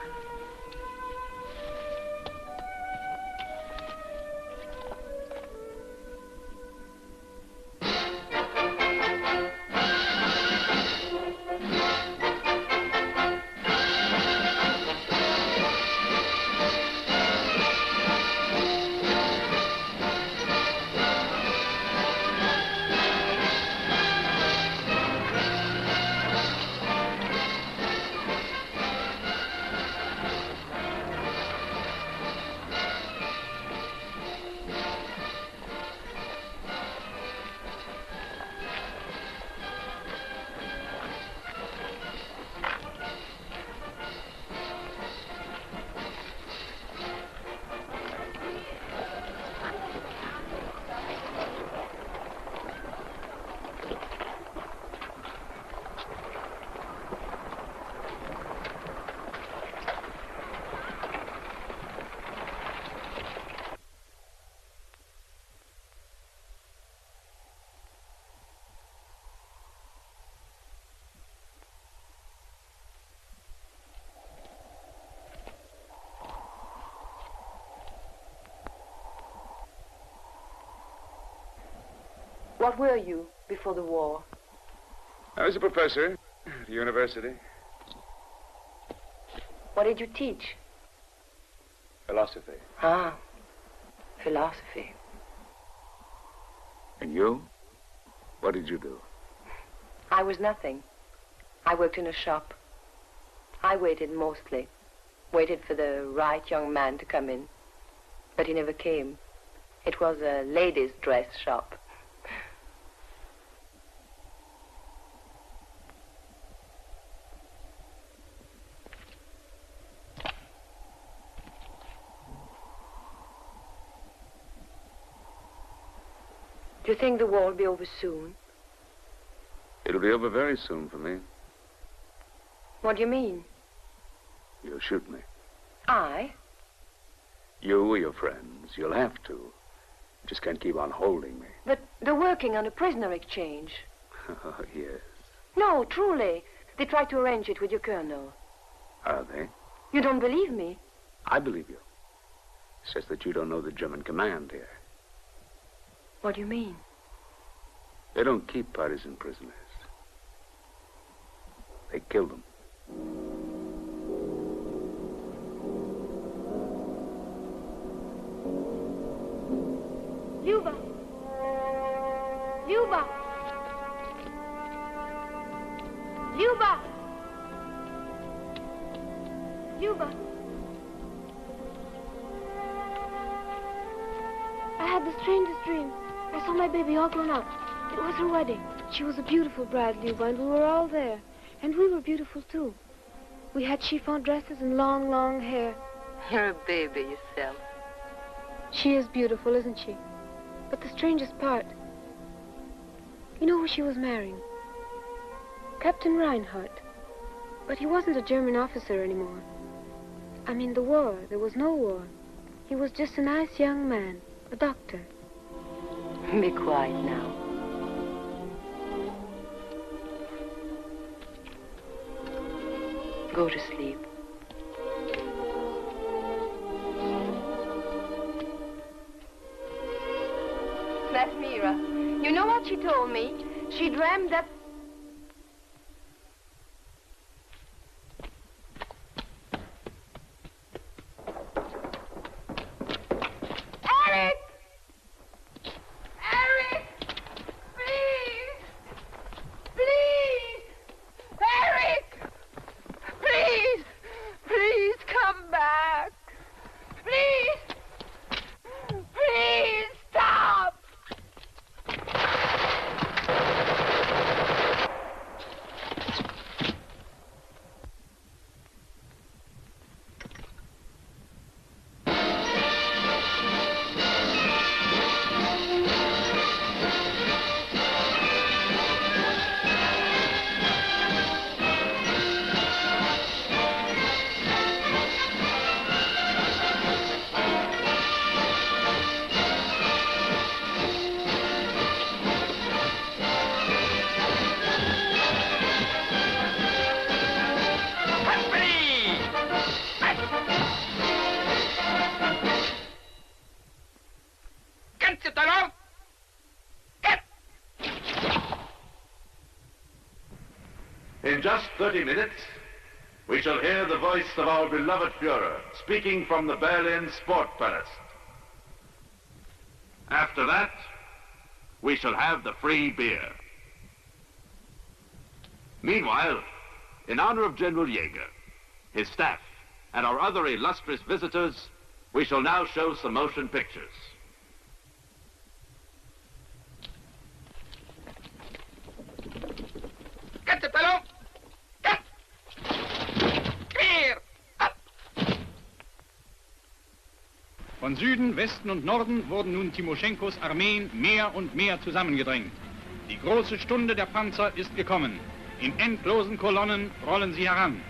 What were you before the war? I was a professor at the university. What did you teach? Philosophy. Ah, philosophy. And you? What did you do? I was nothing. I worked in a shop. I waited mostly. Waited for the right young man to come in. But he never came. It was a ladies' dress shop. Do you think the war will be over soon? It'll be over very soon for me. What do you mean? You'll shoot me. I? You or your friends. You'll have to. You just can't keep on holding me. But they're working on a prisoner exchange. Yes. No, truly. They tried to arrange it with your colonel. Are they? You don't believe me? I believe you. It's just that you don't know the German command here. What do you mean? They don't keep partisan prisoners. They kill them. Luba! Luba! Luba! Luba! I had the strangest dream. I saw my baby all grown up. It was her wedding. She was a beautiful bride, Luba, and we were all there. And we were beautiful, too. We had chiffon dresses and long, long hair. You're a baby yourself. She is beautiful, isn't she? But the strangest part, you know who she was marrying? Captain Reinhardt. But he wasn't a German officer anymore. I mean, the war. There was no war. He was just a nice young man, a doctor. Be quiet now. Go to sleep. That's Mira. You know what she told me? She dreamed that... Eric! Eric! Please! Please! Eric! Please! Please come back! Please! Please stop! In just 30 minutes, we shall hear the voice of our beloved Führer speaking from the Berlin Sport Palace. After that, we shall have the free beer. Meanwhile, in honor of General Jaeger, his staff, and our other illustrious visitors, we shall now show some motion pictures. Get the fellow! Get! Clear! Up! Von Süden, Westen und Norden wurden nun Timoschenkos Armeen mehr und mehr zusammengedrängt. Die große Stunde der Panzer ist gekommen. In endlosen Kolonnen rollen sie heran.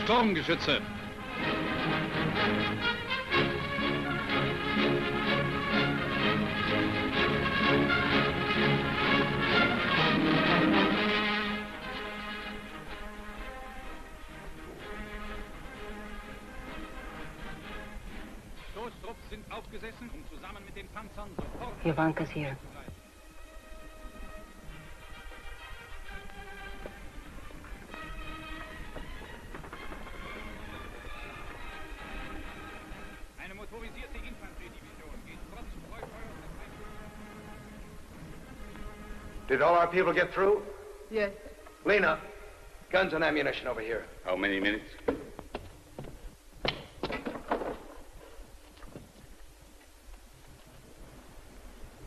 Sturmgeschütze. Jovanka's here. Did all our people get through? Yes. Lena, guns and ammunition over here. How many minutes?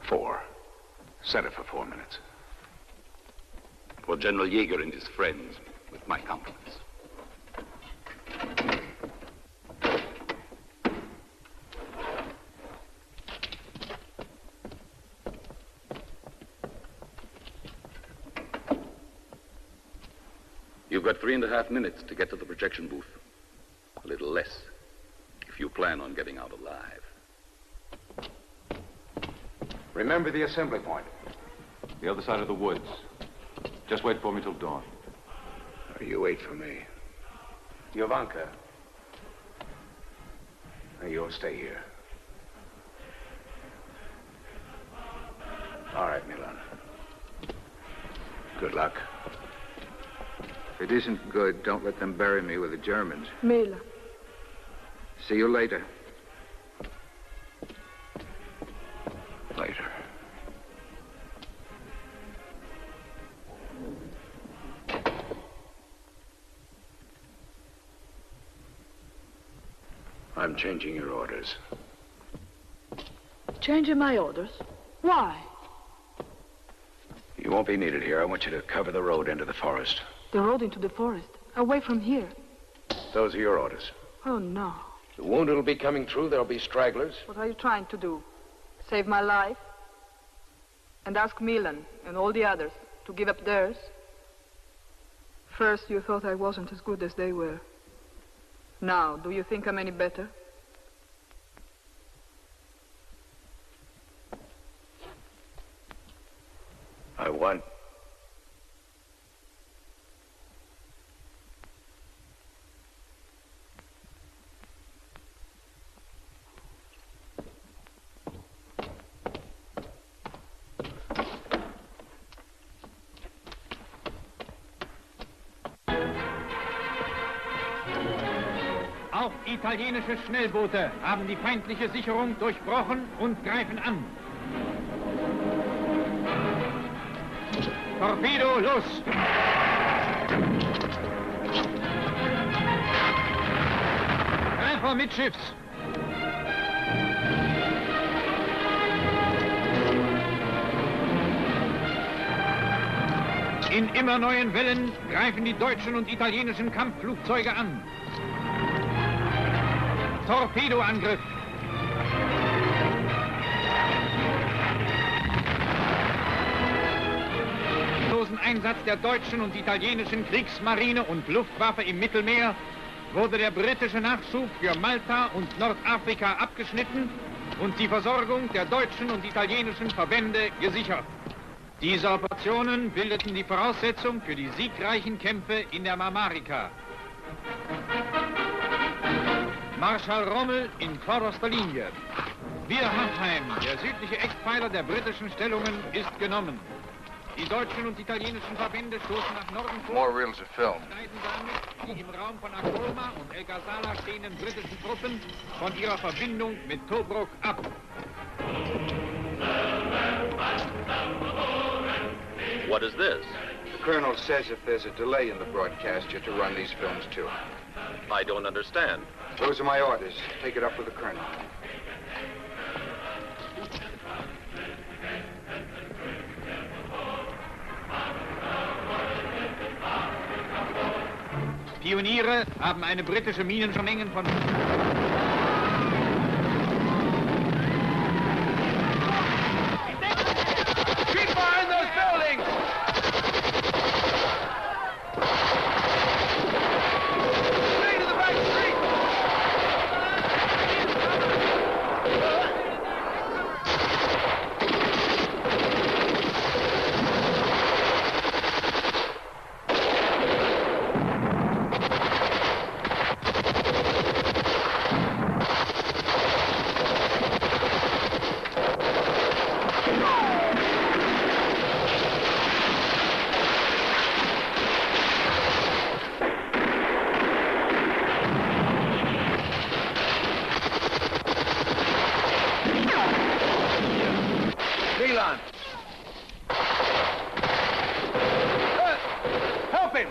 4. Set it for 4 minutes. For General Yeager and his friends, with my compliments. You've got 3.5 minutes to get to the projection booth. A little less, if you plan on getting out alive. Remember the assembly point. The other side of the woods. Just wait for me till dawn. You wait for me. Jovanka. You'll stay here. All right, Milan. Good luck. If it isn't good, don't let them bury me with the Germans. Mila. See you later. Later. I'm changing your orders. Changing my orders? Why? You won't be needed here. I want you to cover the road into the forest. The road into the forest, away from here. Those are your orders. Oh, no. The wounded will be coming through. There'll be stragglers. What are you trying to do? Save my life? And ask Milan and all the others to give up theirs? First, you thought I wasn't as good as they were. Now, do you think I'm any better? I want... Auch italienische Schnellboote haben die feindliche Sicherung durchbrochen und greifen an. Torpedo, los! Treffer mittschiffs! In immer neuen Wellen greifen die deutschen und italienischen Kampfflugzeuge an. Torpedoangriff. Einsatz der deutschen und italienischen Kriegsmarine und Luftwaffe im Mittelmeer wurde der britische Nachschub für Malta und Nordafrika abgeschnitten und die Versorgung der deutschen und italienischen Verbände gesichert. Diese Operationen bildeten die Voraussetzung für die siegreichen Kämpfe in der Marmarika. Marschall Rommel in vorderster Linie. Wehrhaftheim, der südliche Eckpfeiler der britischen Stellungen, ist genommen. Die deutschen und italienischen Verbände stoßen nach Norden vor. More reels of film. Schneiden damit die im Raum von Acolma und El Ghazala stehenden britischen Truppen von ihrer Verbindung mit Tobruk ab. What is this? The colonel says if there's a delay in the broadcast, you're to run these films too. I don't understand. Those are my orders. Take it up with the colonel. Pioniere haben eine britische Minenvermengen von... Keep behind those buildings! Stay to the back street! on. Help him!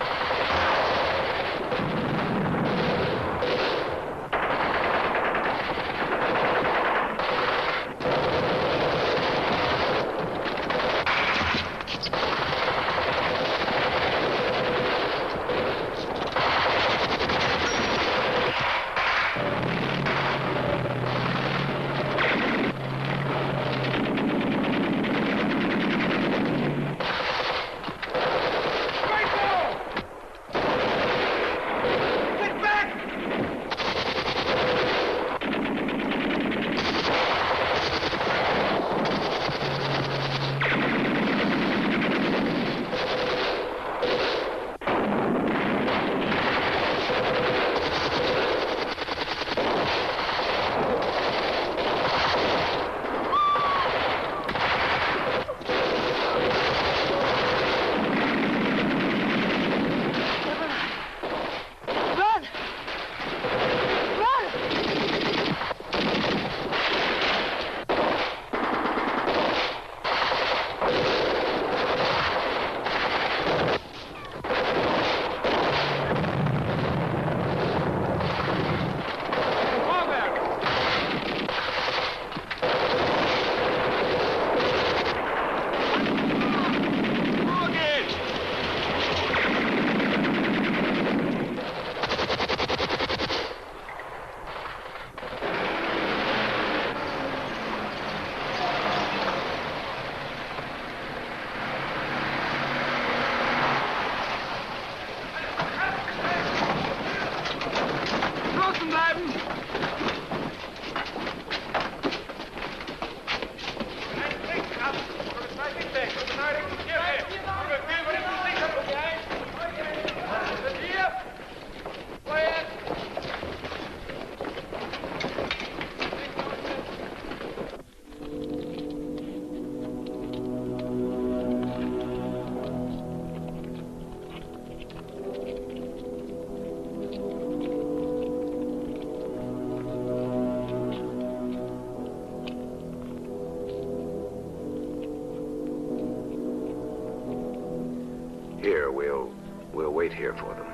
Here, we'll wait here for them.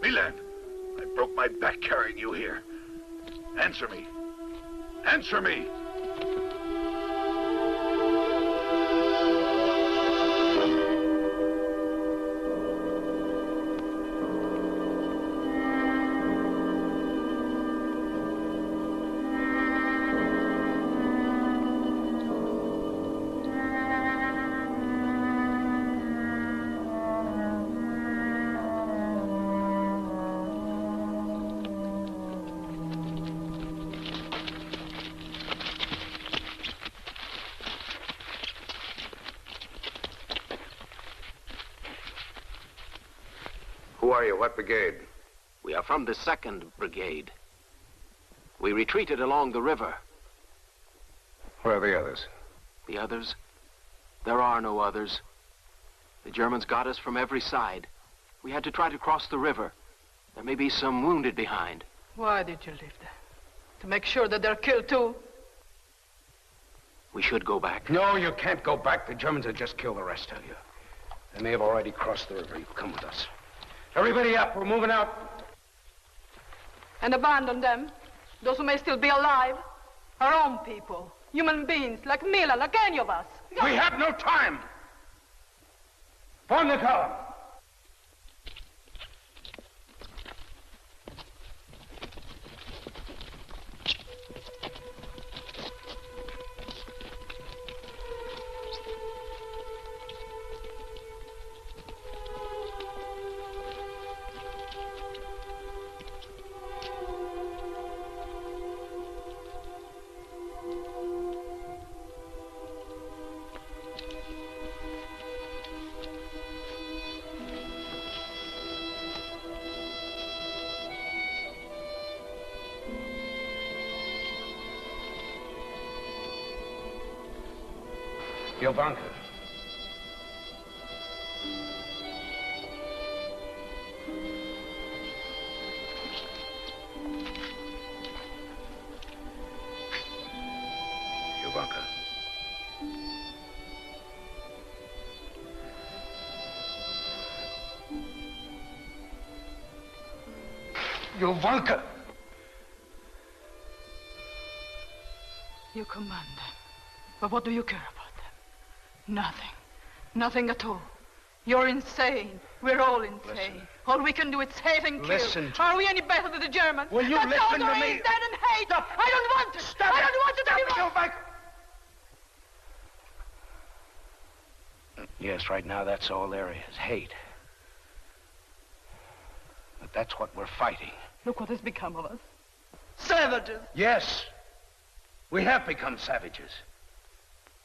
Milan, I broke my back carrying you here. Answer me. Answer me. Who are you? What brigade? We are from the 2nd Brigade. We retreated along the river. Where are the others? The others? There are no others. The Germans got us from every side. We had to try to cross the river. There may be some wounded behind. Why did you leave them? To make sure that they're killed too? We should go back. No, you can't go back. The Germans have just killed the rest of you. They may have already crossed the river. You come with us. Everybody up. We're moving out. And abandon them? Those who may still be alive? Our own people. Human beings, like Mila, like any of us. We have no time. Form the column. Jovanka. Jovanka! You command them. But what do you care about them? Nothing. Nothing at all. You're insane. We're all insane. Listen. All we can do is hate and kill. Listen to Are we any better than the Germans? Will you That's listen all to there me? is, dead and hate. Stop. I don't want to. Stop I it. don't want to Stop it, anymore. Jovanka! Yes, right now that's all there is. Hate. But that's what we're fighting. Look what has become of us. Savages. Yes. We have become savages.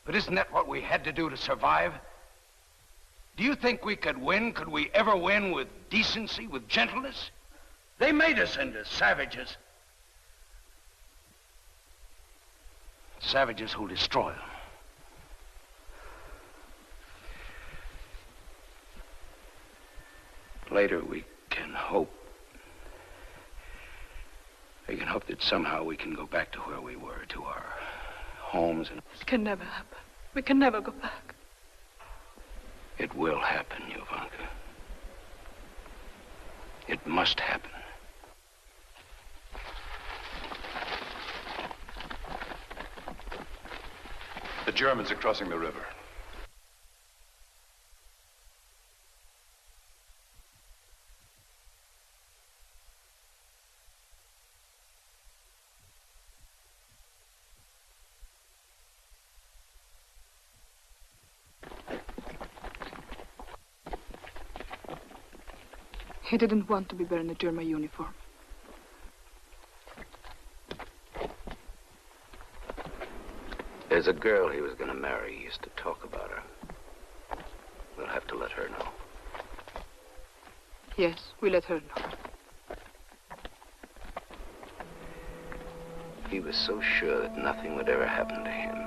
But isn't that what we had to do to survive? Do you think we could win? Could we ever win with decency, with gentleness? They made us into savages. Savages who'll destroy them. Later we can hope. We can hope that somehow we can go back to where we were, to our homes. And It can never happen. We can never go back. it will happen, Jovanka. It must happen. The Germans are crossing the river. He didn't want to be wearing a German uniform. There's a girl he was going to marry. He used to talk about her. We'll have to let her know. Yes, we let her know. He was so sure that nothing would ever happen to him.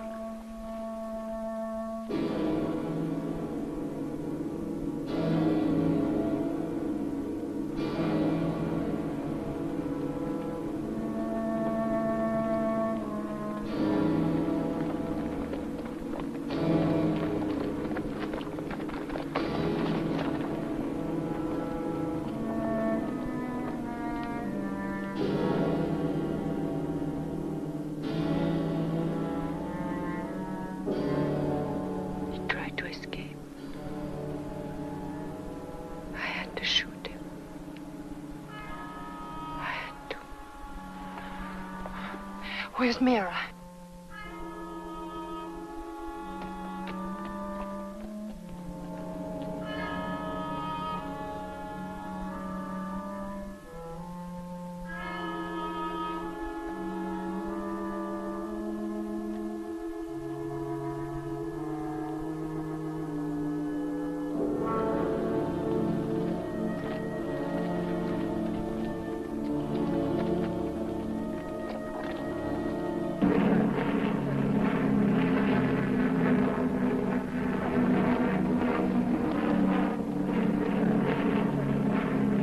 Where's Mira?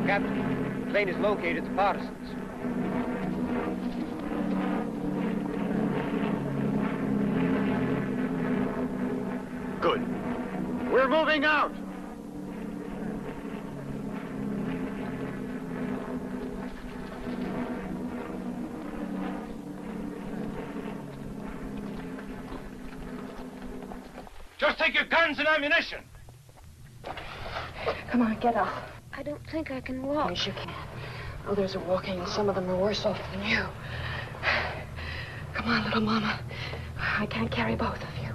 Captain, the plane is located the partisans. Good. We're moving out. Just take your guns and ammunition. Come on, get up. I don't think I can walk. Yes, you can. Others are walking, and some of them are worse off than you. Come on, little mama. I can't carry both of you.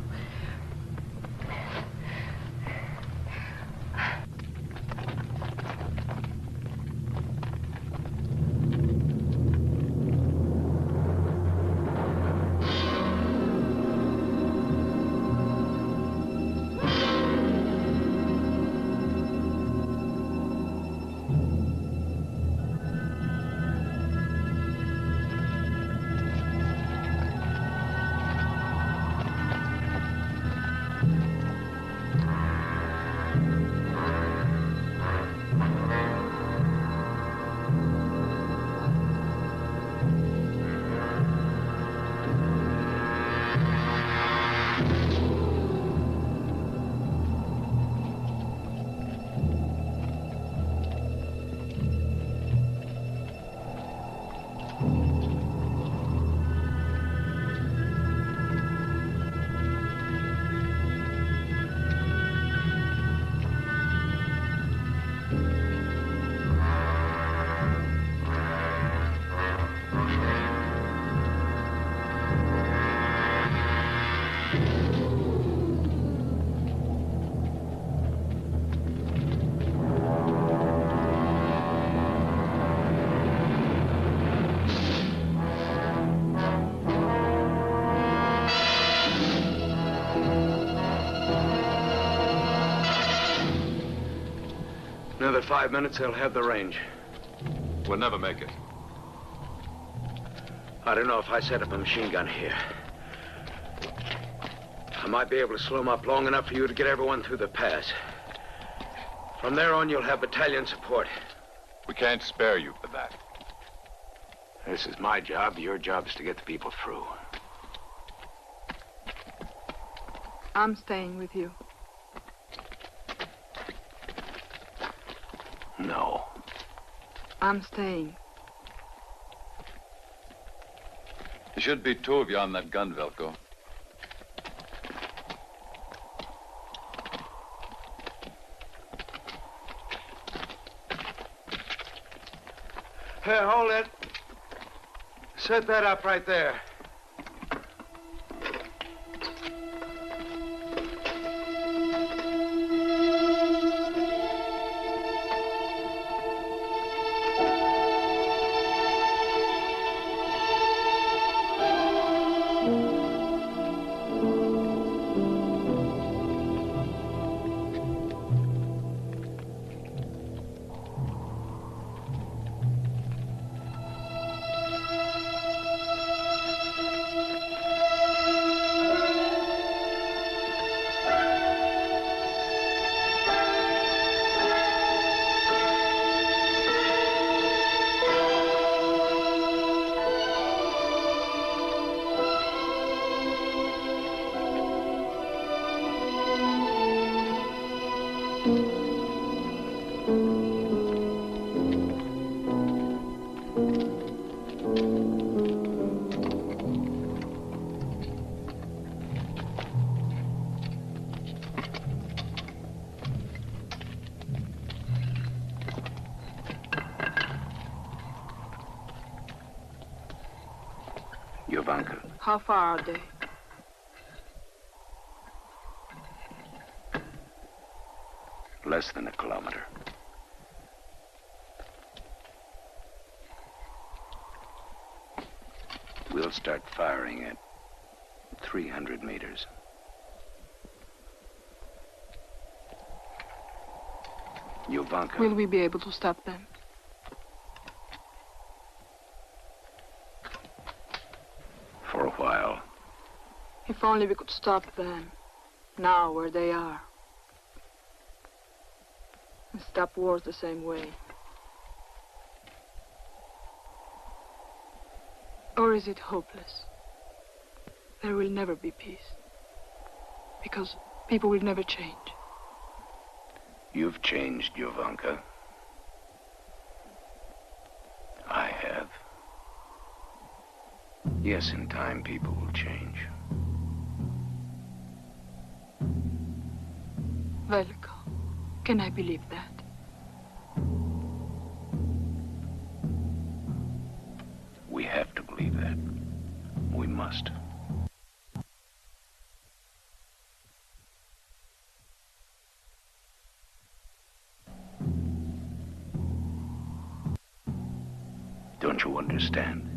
Another 5 minutes, they'll have the range. We'll never make it. I don't know if I set up a machine gun here. I might be able to slow them up long enough for you to get everyone through the pass. From there on, you'll have battalion support. We can't spare you for that. This is my job. Your job is to get the people through. I'm staying with you. No. I'm staying. There should be 2 of you on that gun, Velko. Hey, hold it. Set that up right there. Jovanka. How far are they? Less than a kilometer. We'll start firing at 300 meters. Jovanka. Will we be able to stop them? For a while. If only we could stop them, now where they are. And stop wars the same way. Or is it hopeless? There will never be peace. Because people will never change. You've changed, Jovanka. I have. Yes, in time, people will change. Velko, can I believe that? We have to believe that. We must. Don't you understand?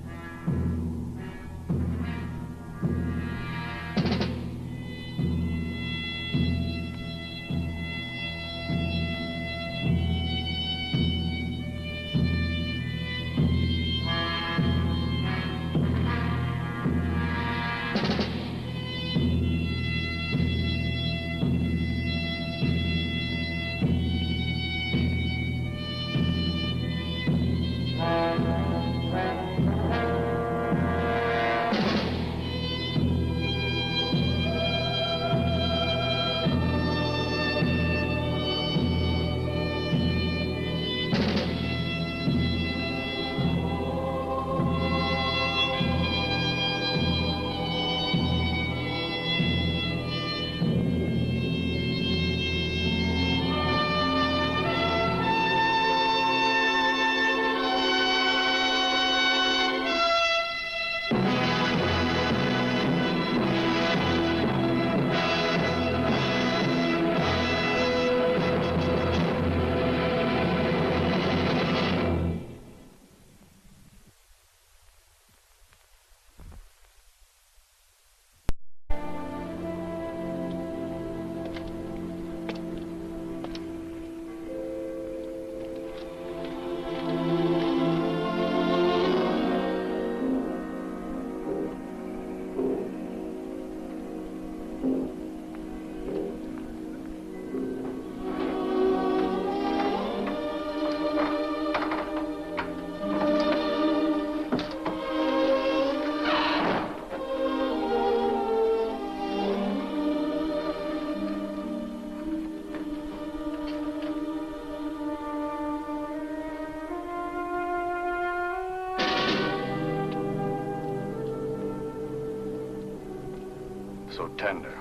so tender,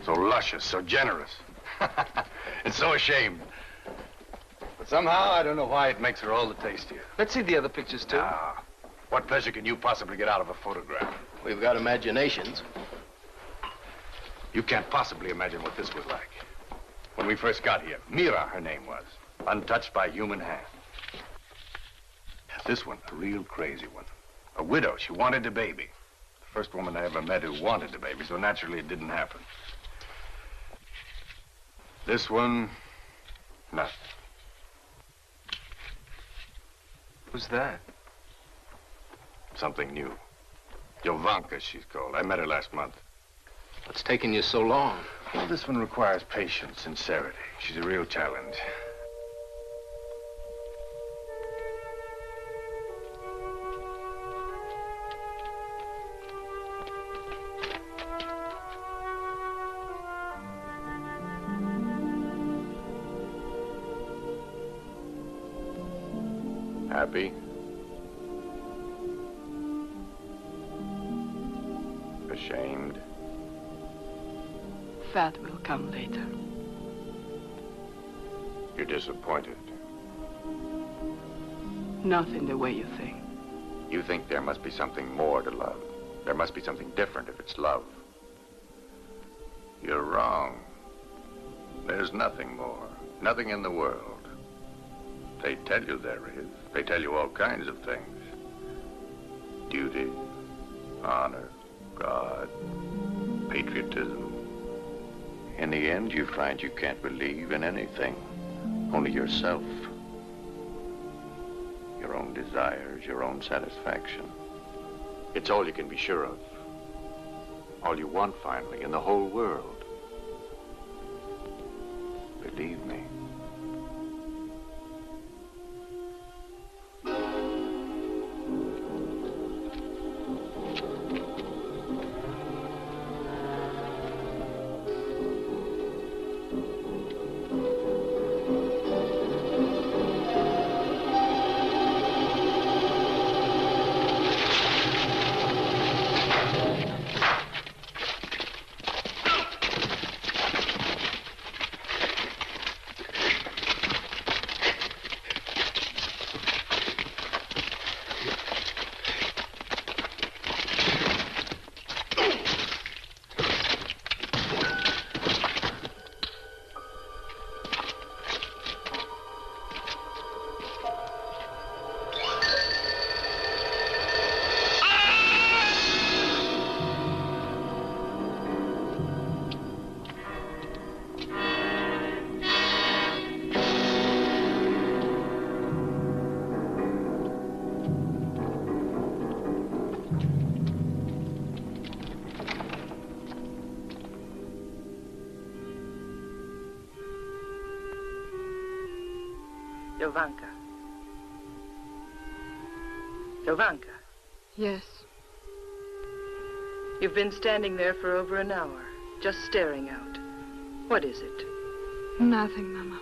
so luscious, so generous, and so ashamed. But somehow, I don't know why it makes her all the tastier. Let's see the other pictures, too. Ah, what pleasure can you possibly get out of a photograph? We've got imaginations. You can't possibly imagine what this was like. When we first got here, Mira, her name was, untouched by human hand. This one, a real crazy one. A widow, she wanted a baby. The first woman I ever met who wanted a baby, so naturally it didn't happen. This one, nothing. Who's that? Something new. Jovanka, she's called. I met her last month. What's taking you so long? Well, this one requires patience, sincerity. She's a real challenge. Happy? Ashamed? That will come later. You're disappointed. Not in the way you think. You think there must be something more to love. There must be something different if it's love. You're wrong. There's nothing more. Nothing in the world. They tell you there is. They tell you all kinds of things. Duty, honor, God, patriotism. In the end, you find you can't believe in anything. Only yourself. Your own desires, your own satisfaction. It's all you can be sure of. All you want, finally, in the whole world. Believe me. Jovanka. Jovanka. Yes. You've been standing there for over an hour, just staring out. What is it? Nothing, Mama.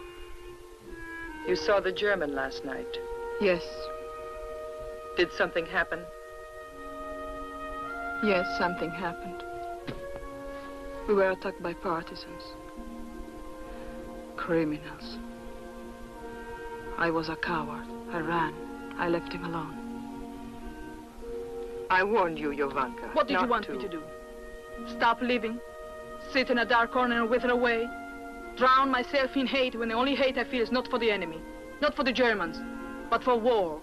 You saw the German last night. Yes. Did something happen? Yes, something happened. We were attacked by partisans. Criminals. I was a coward. I ran. I left him alone. I warned you, Jovanka. What did you want me to do? Stop living? Sit in a dark corner and wither away? Drown myself in hate when the only hate I feel is not for the enemy, not for the Germans, but for war.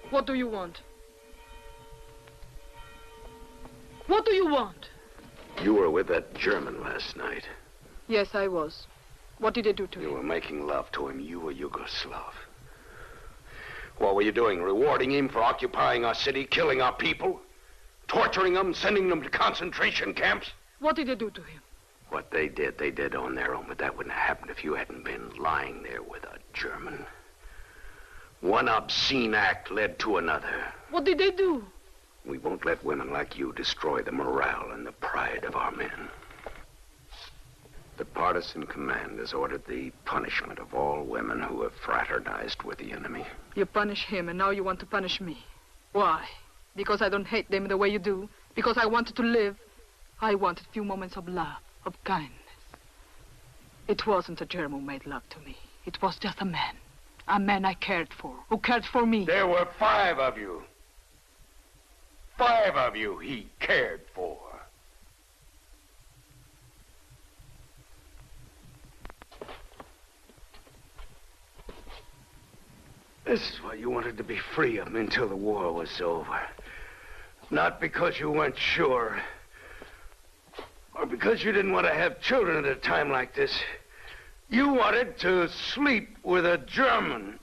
What do you want? What do you want? You were with that German last night. Yes, I was. What did they do to him? You were making love to him. You were Yugoslav. What were you doing? Rewarding him for occupying our city, killing our people? Torturing them, sending them to concentration camps? What did you do to him? What they did on their own, but that wouldn't have happened if you hadn't been lying there with a German. One obscene act led to another. What did they do? We won't let women like you destroy the morale and the pride of our men. The partisan command has ordered the punishment of all women who have fraternized with the enemy. You punish him, and now you want to punish me. Why? Because I don't hate them the way you do? Because I wanted to live? I wanted a few moments of love, of kindness. It wasn't a German who made love to me. It was just a man I cared for, who cared for me. There were 5 of you. 5 of you he cared for. This is why you wanted to be free of him until the war was over. Not because you weren't sure, or because you didn't want to have children at a time like this. You wanted to sleep with a German.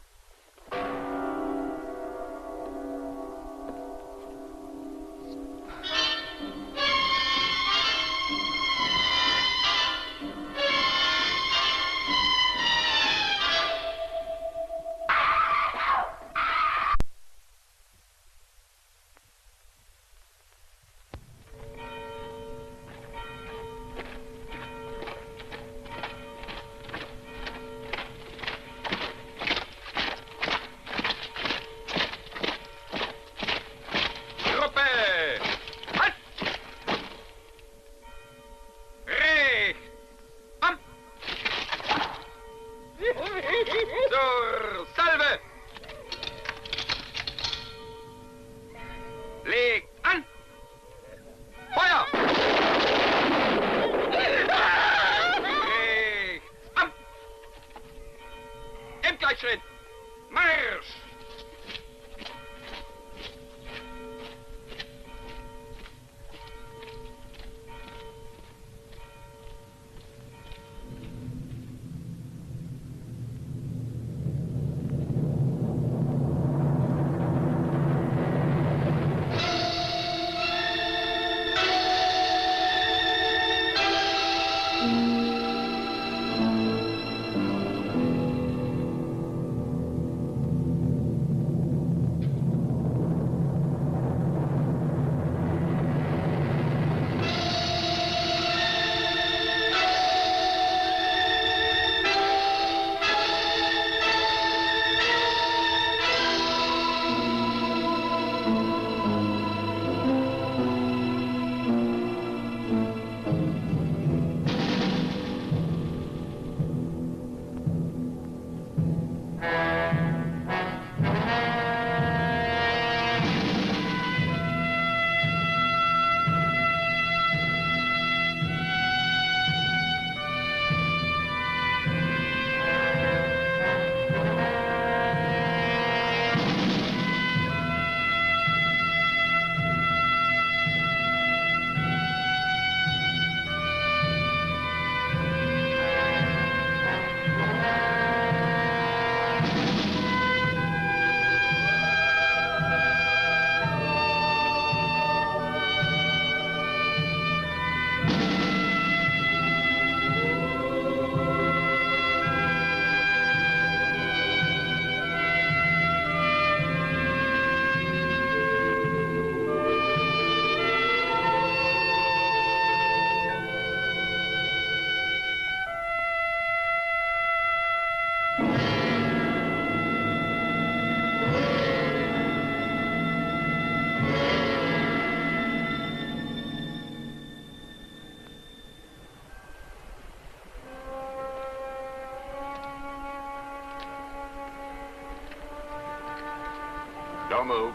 Don't move.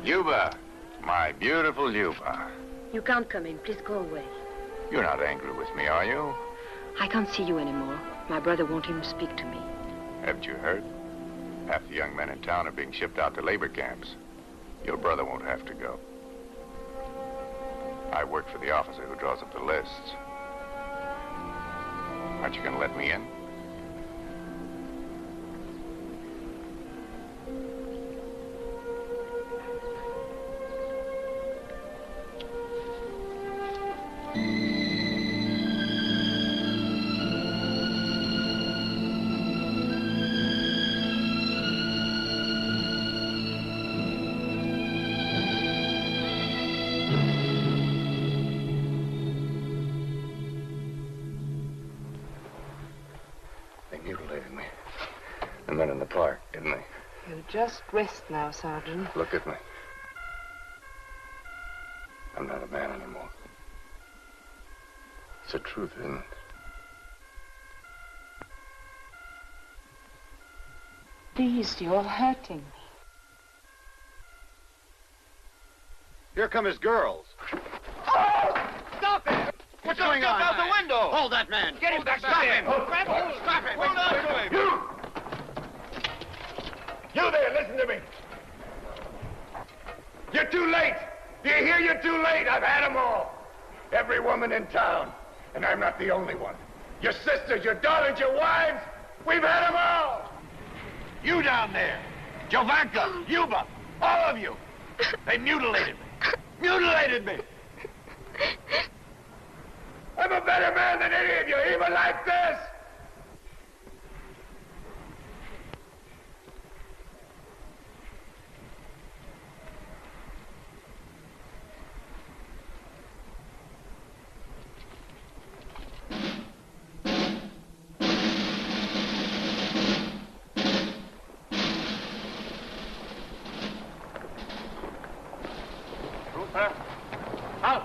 Luba, my beautiful Luba. You can't come in. Please go away. You're not angry with me, are you? I can't see you anymore. My brother won't even speak to me. Haven't you heard? Half the young men in town are being shipped out to labor camps. Your brother won't have to go. I work for the officer who draws up the lists. Aren't you going to let me in? Mutilated me. And then in the park, didn't they? You just rest now, Sergeant. Look at me. I'm not a man anymore. It's the truth, isn't it? Please, you're hurting me. Here come his girls. Stop it! What's going on? Jump out the window! Hold that man. Get him back! Stop him! Grab hold! Stop him! Hold on! You there, listen to me. You're too late. Do you hear? You're too late. I've had them all. Every woman in town. And I'm not the only one. Your sisters, your daughters, your wives. We've had them all. You down there. Jovanka, Yuba, all of you. They mutilated me. Mutilated me. I'm a better man than any of you, even like this. Out!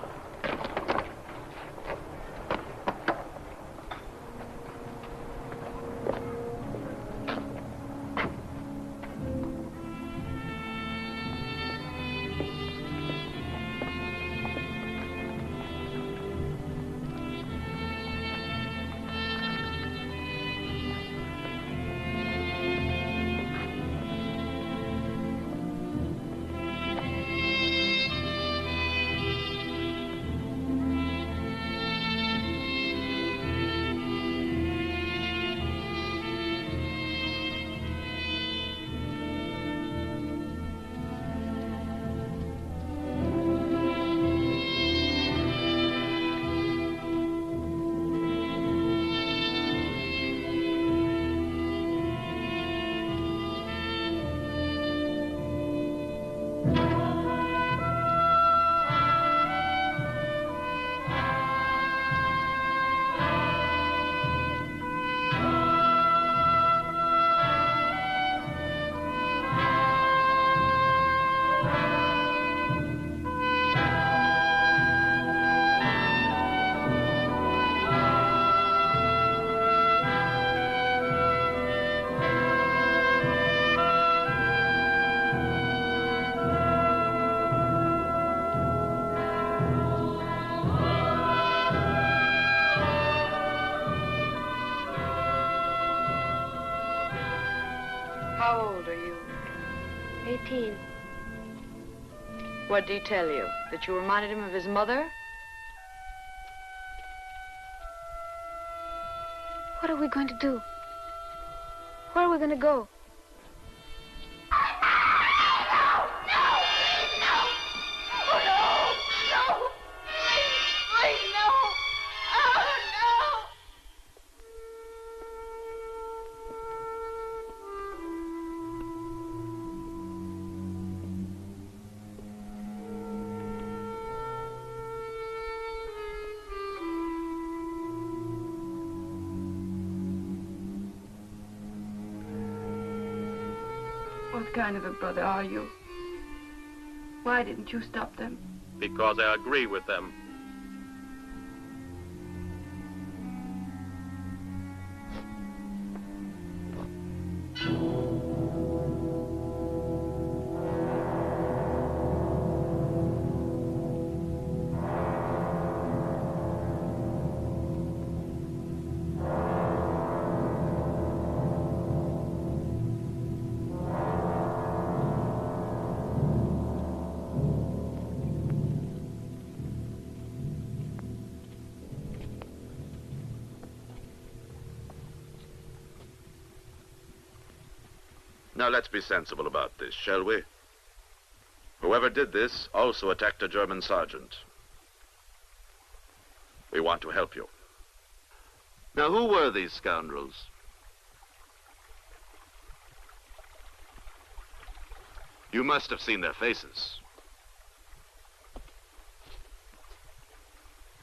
How old are you? 18. What did he tell you? That you reminded him of his mother? What are we going to do? Where are we going to go? What kind of a brother are you? Why didn't you stop them? Because I agree with them. Now let's be sensible about this, shall we? Whoever did this also attacked a German sergeant. We want to help you. Now, who were these scoundrels? You must have seen their faces.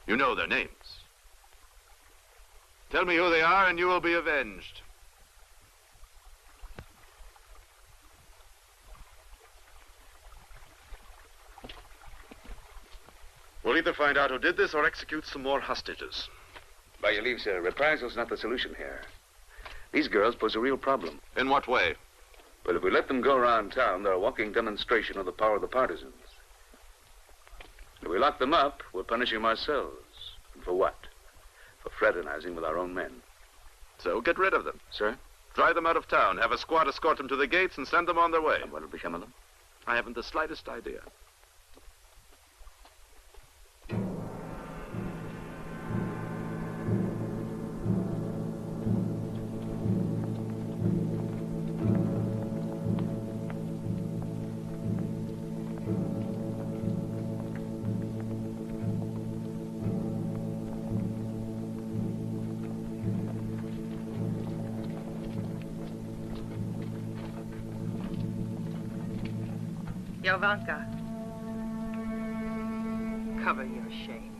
You know their names. Tell me who they are and you will be avenged. We'll either find out who did this or execute some more hostages. By your leave, sir, reprisals not the solution here. These girls pose a real problem. In what way? But if we let them go around town, they're a walking demonstration of the power of the partisans. If we lock them up, we're punishing them ourselves. And for what? For fraternizing with our own men. So get rid of them. Sir? Drive them out of town, have a squad escort them to the gates, and send them on their way. And what will become of them? I haven't the slightest idea. Jovanka, cover your shame.